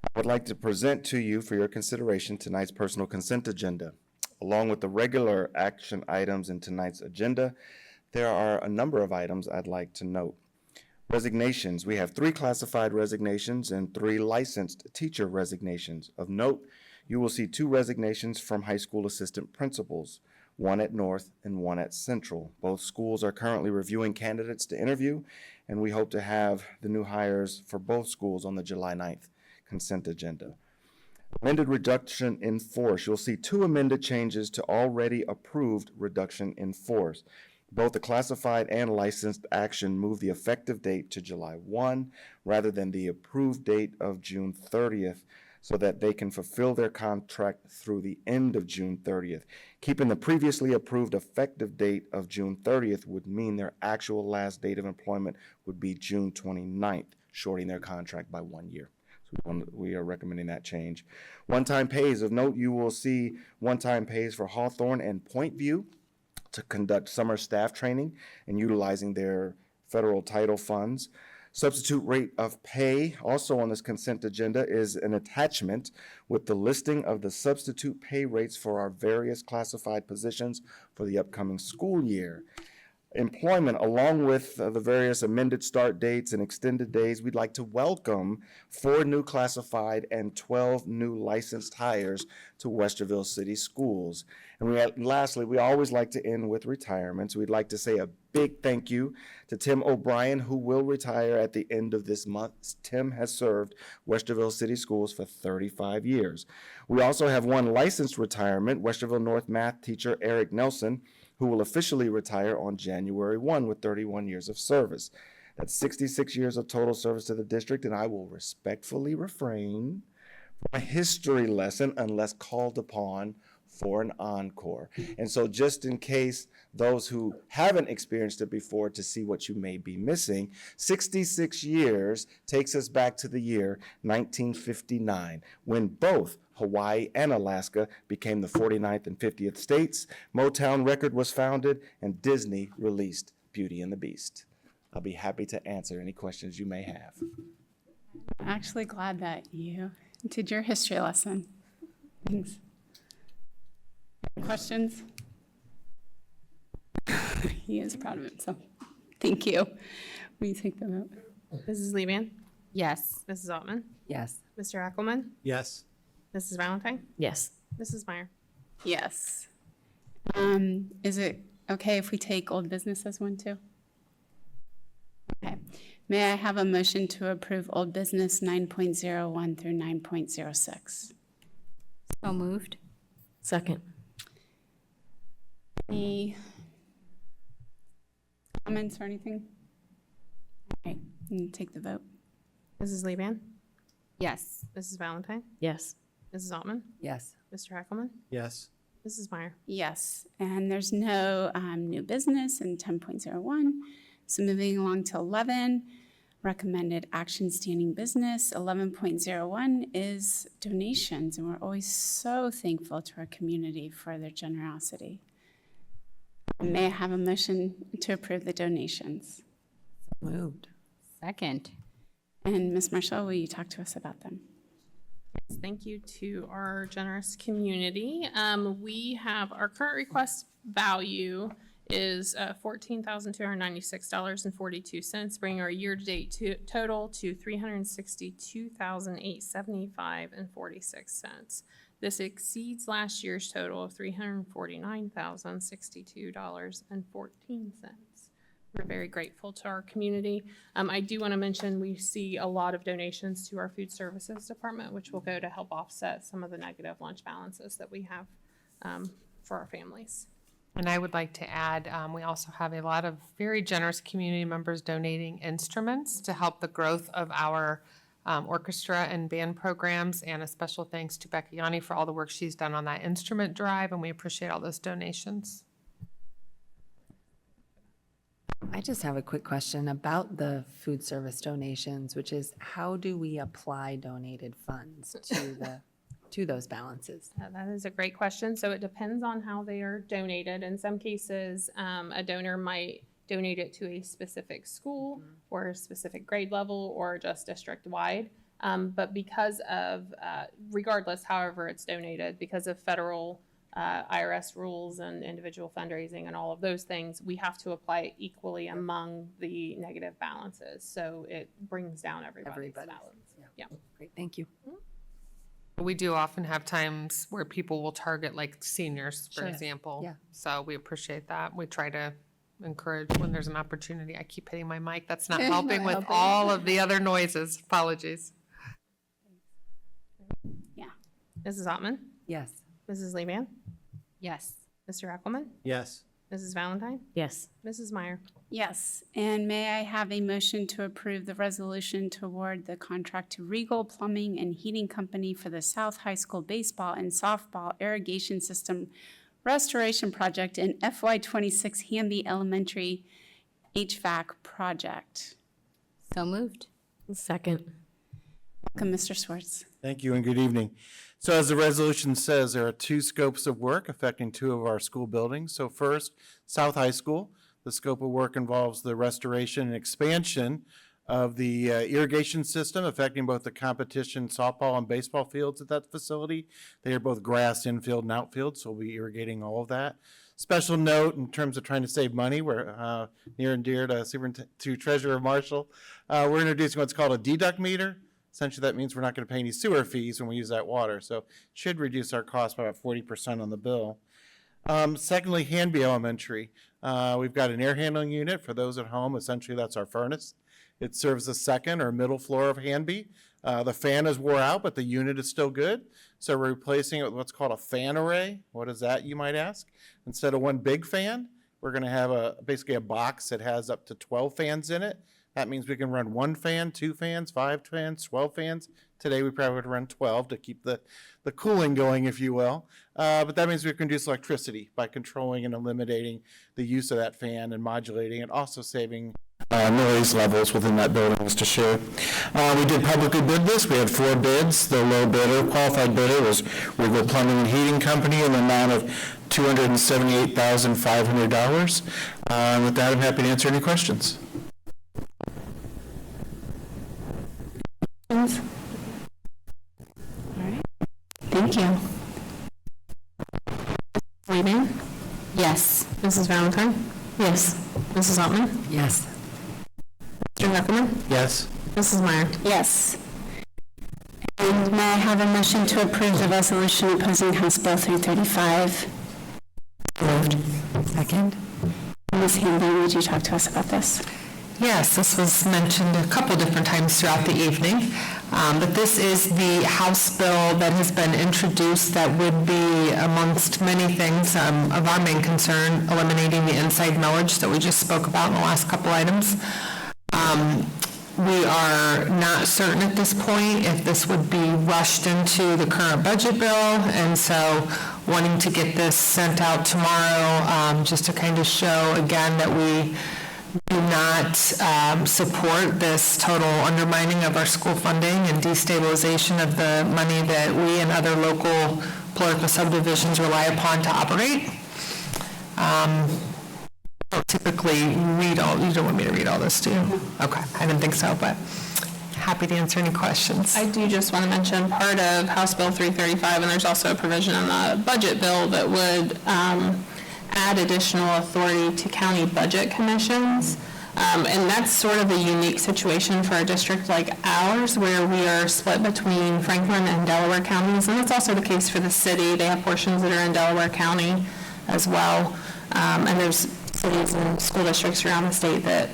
I would like to present to you for your consideration tonight's personal consent agenda. Along with the regular action items in tonight's agenda, there are a number of items I'd like to note. Resignations. We have 3 classified resignations and 3 licensed teacher resignations. Of note, you will see 2 resignations from high school assistant principals, one at North and one at Central. Both schools are currently reviewing candidates to interview, and we hope to have the new hires for both schools on the July 9th consent agenda. Amended reduction in force. You'll see 2 amended changes to already approved reduction in force. Both the classified and licensed action move the effective date to July 1 rather than the approved date of June 30th so that they can fulfill their contract through the end of June 30th. Keeping the previously approved effective date of June 30th would mean their actual last date of employment would be June 29th, shorting their contract by 1 year. So we are recommending that change. One-time pays. Of note, you will see one-time pays for Hawthorne and Point View to conduct summer staff training and utilizing their federal title funds. Substitute rate of pay, also on this consent agenda, is an attachment with the listing of the substitute pay rates for our various classified positions for the upcoming school year. Employment, along with the various amended start dates and extended days, we'd like to welcome 4 new classified and 12 new licensed hires to Westerville City Schools. And lastly, we always like to end with retirements. We'd like to say a big thank you to Tim O'Brien, who will retire at the end of this month. Tim has served Westerville City Schools for 35 years. We also have 1 licensed retirement, Westerville North math teacher Eric Nelson, who will officially retire on January 1 with 31 years of service. That's 66 years of total service to the district, and I will respectfully refrain from a history lesson unless called upon for an encore. And so just in case those who haven't experienced it before to see what you may be missing, 66 years takes us back to the year 1959, when both Hawaii and Alaska became the 49th and 50th states. Motown Record was founded, and Disney released Beauty and the Beast. I'll be happy to answer any questions you may have. I'm actually glad that you did your history lesson. Thanks. Questions? He is proud of himself. Thank you. Will you take the vote? Mrs. Leban? Yes. Mrs. Altman? Yes. Mr. Eckelman? Yes. Mrs. Valentine? Yes. Mrs. Meyer? Yes. Is it okay if we take old business as one too? Okay. May I have a motion to approve old business 9.01 through 9.06? So moved. Second. Any comments or anything? Okay, take the vote. Mrs. Leban? Yes. Mrs. Valentine, Yes. Mrs. Altman, Yes. Mr. Heckelman, Yes. Mrs. Meyer. Yes, and there's no new business in 10.01. So moving along to 11, recommended action standing business. 11.01 is donations, and we're always so thankful to our community for their generosity. May I have a motion to approve the donations? Moved. Second. And Ms. Marshall, will you talk to us about them? Thank you to our generous community. We have, our current request value is $14,296.42, bringing our year-to-date total to $362,875.46. This exceeds last year's total of $349,062.14. We're very grateful to our community. I do want to mention, we see a lot of donations to our food services department, which will go to help offset some of the negative lunch balances that we have for our families. And I would like to add, we also have a lot of very generous community members donating instruments to help the growth of our orchestra and band programs, and a special thanks to Becca Yanni for all the work she's done on that instrument drive, and we appreciate all those donations. I just have a quick question about the food service donations, which is how do we apply donated funds to those balances? That is a great question. So it depends on how they are donated. In some cases, a donor might donate it to a specific school or a specific grade level or just district-wide. But because of, regardless, however it's donated, because of federal IRS rules and individual fundraising and all of those things, we have to apply it equally among the negative balances. So it brings down everybody's balance. Yeah. Great, thank you. We do often have times where people will target like seniors, for Sure. example. Yeah. So we appreciate that. We try to encourage when there's an opportunity. I keep hitting my mic. That's not helping with all of the other noises. Apologies. Mrs. Ottman, Yes. Mrs. Levan, Yes. Mr. Heckelman, Yes. Mrs. Valentine, Yes. Mrs. Meyer. Yes, and may I have a motion to approve the resolution to award the contract to Regal Plumbing and Heating Company for the South High School baseball and softball irrigation system restoration project and FY26 Hamby Elementary HVAC project? So moved. Second. Welcome, Mr. Swartz. Thank you and good evening. So as the resolution says, there are two scopes of work affecting two of our school buildings. So first, South High School. The scope of work involves the restoration and expansion of the irrigation system affecting both the competition softball and baseball fields at that facility. They are both grass infield and outfield, so we'll be irrigating all of that. Special note in terms of trying to save money, we're near and dear to Treasurer Marshall. We're introducing what's called a deduct meter. Essentially, that means we're not going to pay any sewer fees when we use that water. So it should reduce our cost by about 40% on the bill. Secondly, Hanby Elementary. We've got an air handling unit for those at home. Essentially, that's our furnace. It serves the second or middle floor of Hanby. The fan is wore out, but the unit is still good. So we're replacing it with what's called a fan array. What is that, you might ask? Instead of one big fan, we're going to have basically a box that has up to 12 fans in it. That means we can run 1 fan, 2 fans, 5 fans, 12 fans. Today, we probably would run 12 to keep the cooling going, if you will. But that means we can reduce electricity by controlling and eliminating the use of that fan and modulating it, also saving noise levels within that building, Mr. Chair. We did publicly bid this. We had 4 bids. The low bidder, qualified bidder, was Regal Plumbing and Heating Company in the amount of $278,500. With that, I'm happy to answer any questions. All right, thank you. Levan, Yes. Mrs. Valentine, Yes. Mrs. Ottman, Yes. Mr. Heckelman, Yes. Mrs. Meyer. Yes. And may I have a motion to approve the resolution opposing House Bill 335? Moved. Second. Ms. Hamby, would you talk to us about this? Yes, this was mentioned a couple different times throughout the evening, but this is the House bill that has been introduced that would be, amongst many things, of our main concern, eliminating the inside millage that we just spoke about in the last couple items. We are not certain at this point if this would be rushed into the current budget bill, and so wanting to get this sent out tomorrow, just to kind of show again that we do not support this total undermining of our school funding and destabilization of the money that we and other local political subdivisions rely upon to operate. Don't typically read all, you don't want me to read all this, do you? Okay, I didn't think so, but happy to answer any questions. I do just want to mention part of House Bill 335, and there's also a provision in the budget bill that would add additional authority to county budget commissions. And that's sort of a unique situation for a district like ours, where we are split between Franklin and Delaware counties, and that's also the case for the city. They have portions that are in Delaware County as well. And there's cities and school districts around the state that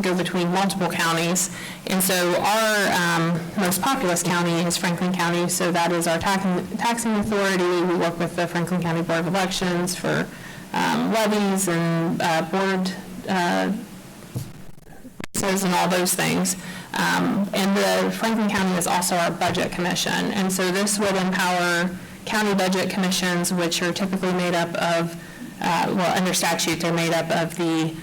go between multiple counties. And so our most populous county is Franklin County, so that is our taxing authority. We work with the Franklin County Board of Elections for levies and board and all those things. And the Franklin County is also our budget commission. And so this would empower county budget commissions, which are typically made up of, well, under statute, they're made up of the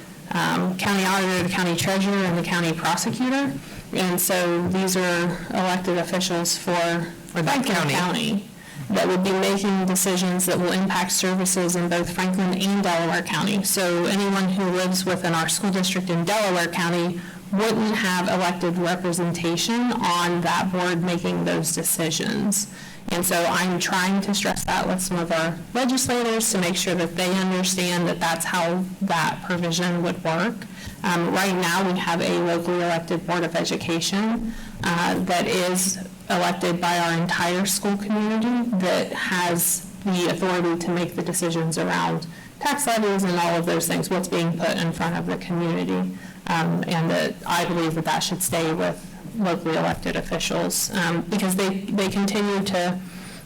county auditor, the county treasurer, and the county prosecutor. And so these are elected officials for Franklin County that would be making decisions that will impact services in both Franklin and Delaware County. So anyone who lives within our school district in Delaware County wouldn't have elected representation on that board making those decisions. And so I'm trying to stress that with some of our legislators to make sure that they understand that that's how that provision would work. Right now, we have a locally elected Board of Education that is elected by our entire school community that has the authority to make the decisions around tax levies and all of those things, what's being put in front of the community. And that I believe that that should stay with locally elected officials because they continue to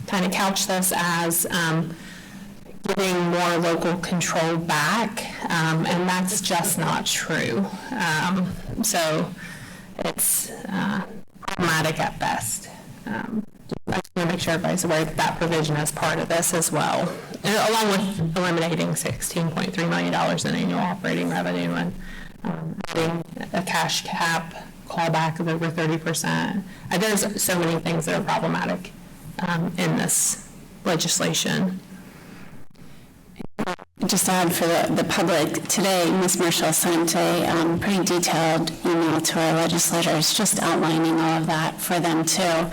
kind of couch this as giving more local control back, and that's just not true. So it's problematic at best. I just want to make sure everybody's aware that that provision is part of this as well, and along with eliminating $16.3 million in annual operating revenue and adding a cash cap clawback of over 30%. There's so many things that are problematic in this legislation. Just to add for the public, today Ms. Marshall sent a pretty detailed email to our legislators just outlining all of that for them too,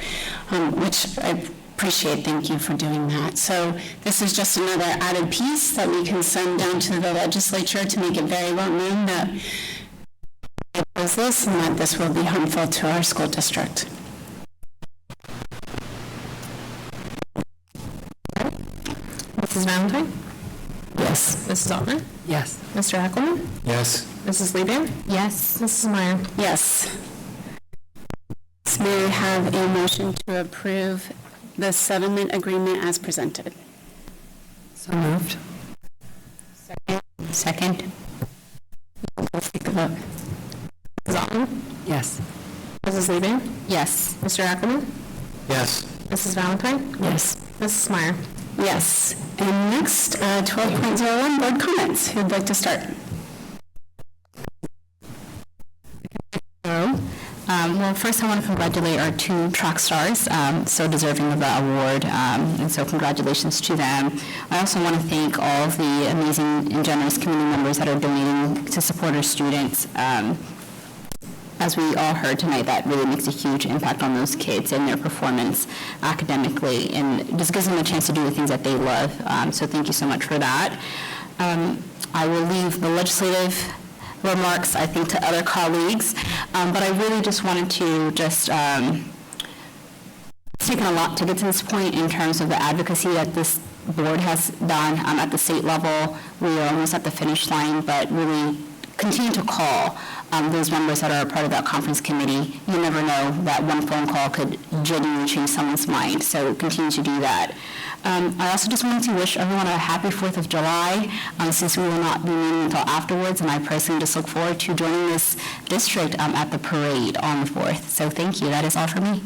which I appreciate. Thank you for doing that. So this is just another added piece that we can send down to the legislature to make it very well known that it is this and that this will be harmful to our school district. Mrs. Valentine? Yes. Mrs. Altman? Yes. Mr. Heckelman? Yes. Mrs. Lieband? Yes. Mrs. Meyer? Yes. May I have a motion to approve the settlement agreement as presented? So moved. Second. Let's take a vote. Mrs. Altman? Yes. Mrs. Lieband? Yes. Mr. Heckelman? Yes. Mrs. Valentine? Yes. Mrs. Meyer? Yes. And next, 12.01, board comments. Who'd like to start? Well, first I want to congratulate our two track stars, so deserving of the award, and so congratulations to them. I also want to thank all of the amazing and generous community members that are donating to support our students. As we all heard tonight, that really makes a huge impact on those kids and their performance academically, and just gives them a chance to do the things that they love. So thank you so much for that. I will leave the legislative remarks, I think, to other colleagues, but I really just wanted to it's taken a lot to get to this point in terms of the advocacy that this board has done at the state level. We are almost at the finish line, but really continue to call those members that are a part of that conference committee. You never know that one phone call could genuinely change someone's mind, so continue to do that. I also just wanted to wish everyone a happy 4th of July, since we will not be meeting until afterwards, and I personally just look forward to joining this district at the parade on the 4th. So thank you. That is all for me.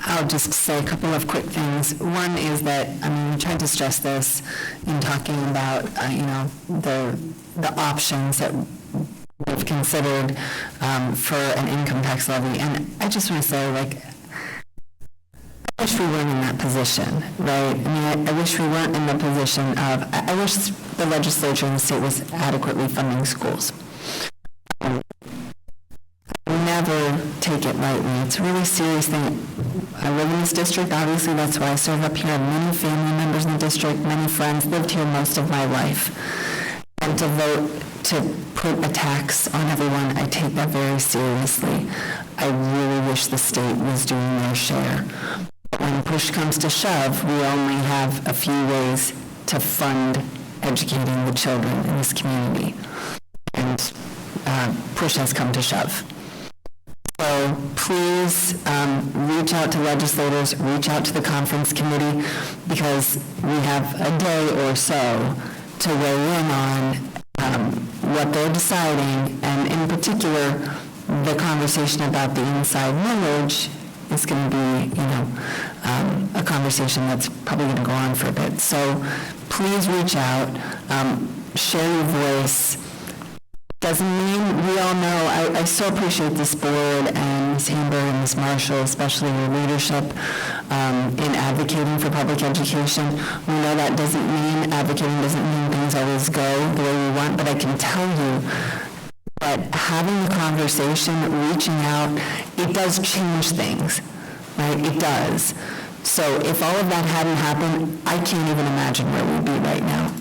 I'll just say a couple of quick things. One is that, we tried to stress this in talking about, the options that we've considered for an income tax levy. And I just want to say, I wish we weren't in that position, right? I wish we weren't in the position of, I wish the legislature and the state was adequately funding schools. Never take it lightly. It's a really serious thing. I live in this district, obviously, that's why I serve up here. Many family members in the district, many friends, lived here most of my life. And to vote to put a tax on everyone, I take that very seriously. I really wish the state was doing their share. But when push comes to shove, we only have a few ways to fund educating the children in this community. And push has come to shove. So please reach out to legislators, reach out to the conference committee, because we have a day or so to weigh in on what they're deciding, and in particular, the conversation about the inside millage is going to be, a conversation that's probably going to go on for a bit. So please reach out, share your voice. Doesn't mean, we all know, I so appreciate this board and Ms. Hamburg and Ms. Marshall, especially your leadership in advocating for public education. We know that doesn't mean, advocating doesn't mean things always go the way we want, but I can tell you that having the conversation, reaching out, it does change things, right? It does. So if all of that hadn't happened, I can't even imagine where we'd be right now.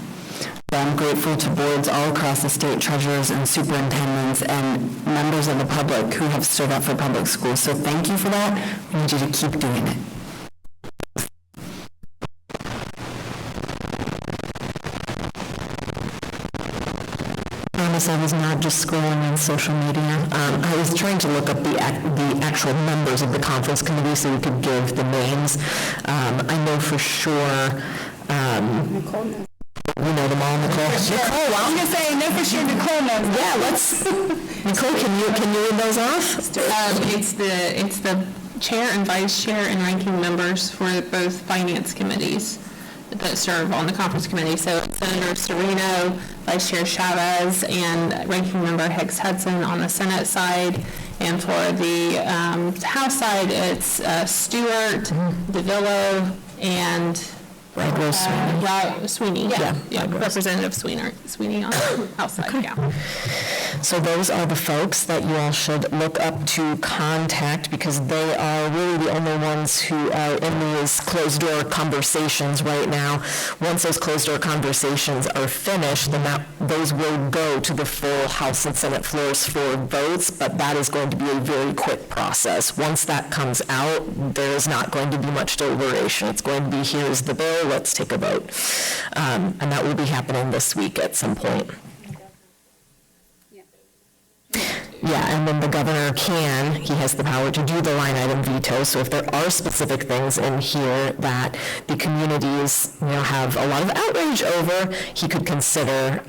I'm grateful to boards all across the state, treasurers and superintendents and members of the public who have stood up for public schools. So thank you for that. We need you to keep doing it. I was not just scrolling on social media. I was trying to look up the actual members of the conference committee so we could give the names. I know for sure. You know them all, Nicole? Nicole, I was going to say, no, for sure, Nicole knows. Yeah, let's, Nicole, can you read those off? It's the chair and vice chair and ranking members for both finance committees that serve on the conference committee. So it's Senator Serino, Vice Chair Chavez, and ranking member Hicks Hudson on the Senate side. And for the House side, it's Stewart, DeVillo, and Sweeney. Yeah, Representative Sweeney on the House side, yeah. So those are the folks that you all should look up to contact, because they are really the only ones who are in these closed-door conversations right now. Once those closed-door conversations are finished, then those will go to the full House and Senate floors for votes, but that is going to be a very quick process. Once that comes out, there is not going to be much deliberation. It's going to be, here's the bill, let's take a vote. And that will be happening this week at some point. Yeah, and then the governor he has the power to do the line item veto. So if there are specific things in here that the communities, have a lot of outrage over, he could consider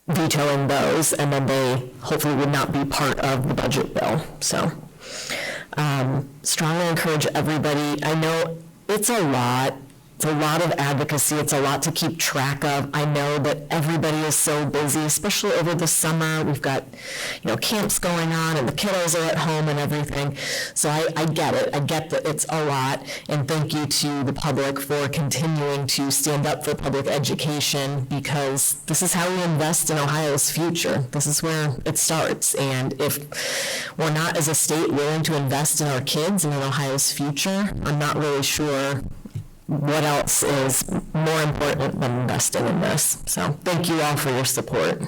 vetoing those, and then they hopefully would not be part of the budget bill. So strongly encourage everybody. I know it's a lot. It's a lot of advocacy. It's a lot to keep track of. I know that everybody is so busy, especially over the summer. We've got, camps going on and the kiddos are at home and everything. So I get it. I get that it's a lot. And thank you to the public for continuing to stand up for public education, because this is how we invest in Ohio's future. This is where it starts. And if we're not, as a state, willing to invest in our kids and in Ohio's future, I'm not really sure what else is more important than investing in this. So thank you all for your support.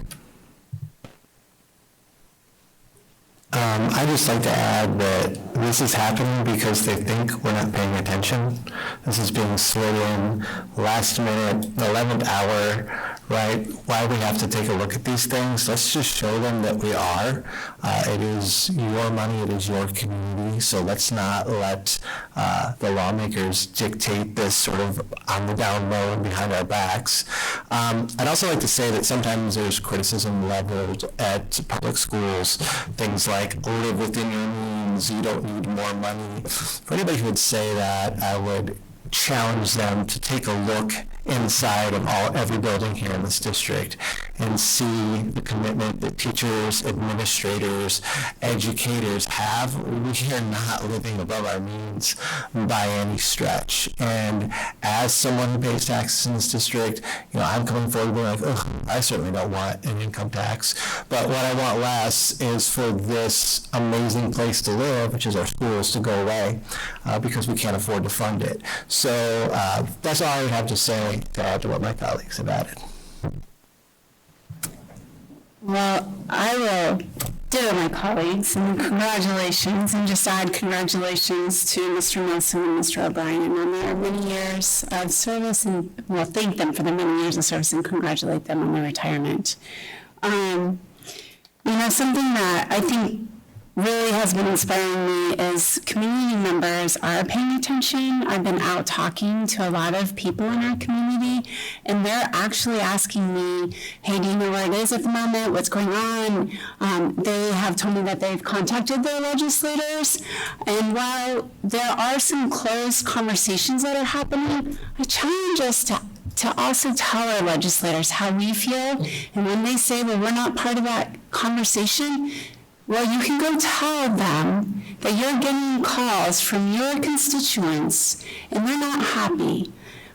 I'd just like to add that this is happening because they think we're not paying attention. This is being slid in last minute, 11th hour, right? Why we have to take a look at these things? Let's just show them that we are. It is your money, it is your community, so let's not let the lawmakers dictate this sort of on the down low and behind our backs. I'd also like to say that sometimes there's criticism leveled at public schools, things like live within your means, you don't need more money. For anybody who would say that, I would challenge them to take a look inside of every building here in this district and see the commitment that teachers, administrators, educators have. We are not living above our means by any stretch. And as someone who pays taxes in this district, I'm coming forward being like, ugh, I certainly don't want an income tax. But what I want less is for this amazing place to live, which is our schools, to go away because we can't afford to fund it. So that's all I would have to say to add to what my colleagues have added. Well, I will ditto my colleagues and congratulations, and just add congratulations to Mr. Nelson and Mr. O'Brien on their many years of service, and thank them for their many years of service and congratulate them on their retirement. Something that I think really has been inspiring me is community members are paying attention. I've been out talking to a lot of people in our community, and they're actually asking me, hey, do you know where it is at the moment? What's going on? They have told me that they've contacted their legislators, and while there are some closed conversations that are happening, I challenge us to also tell our legislators how we feel, and when they say, well, we're not part of that conversation, well, you can go tell them that you're getting calls from your constituents and they're not happy,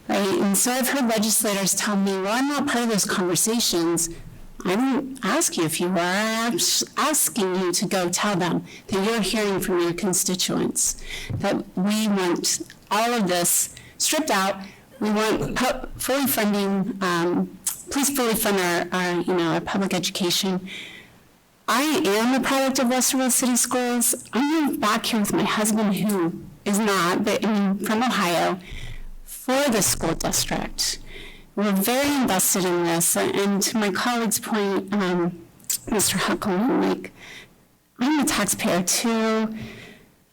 right? And so I've heard legislators tell me, well, I'm not part of those conversations. I didn't ask you if you were. I'm asking you to go tell them that you're hearing from your constituents, that we want all of this stripped out. We want fully funding, please fully fund our public education. I am a product of Westerville City Schools. I moved back here with my husband, who is not, but from Ohio, for the school district. We're very invested in this, and to my colleague's point, Mr. Huckleman, I'm a taxpayer too.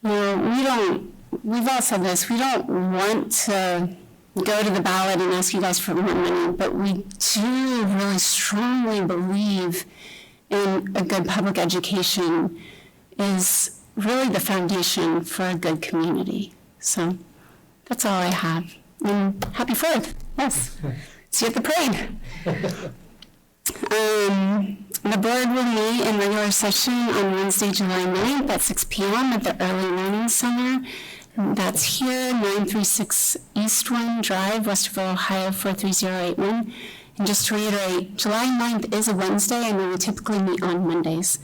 We've all said this, we don't want to go to the ballot and ask you guys for more money, but we do really strongly believe in a good public education is really the foundation for a good community. So that's all I have. And happy 4th. Yes. See you at the parade. The board will meet in regular session on Wednesday, July 9th at 6 p.m. at the Early Learning Center. That's here, 936 East 1 Drive, Westerville, Ohio, 43081. And just to reiterate, July 9th is a Wednesday, and we typically meet on Mondays.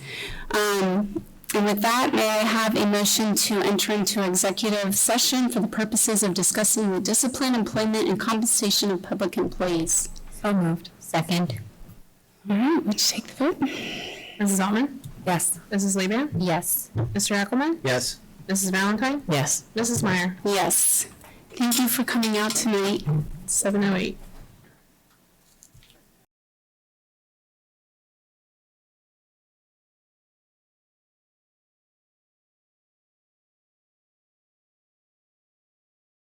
And with that, may I have a motion to enter into executive session for the purposes of discussing the discipline, employment, and compensation of public employees? So moved. Second. All right, let's take the vote. Mrs. Altman? Yes. Mrs. Liebman? Yes. Mr. Eckelman? Yes. Mrs. Valentine? Yes. Mrs. Meyer? Yes. Thank you for coming out tonight. 7:08.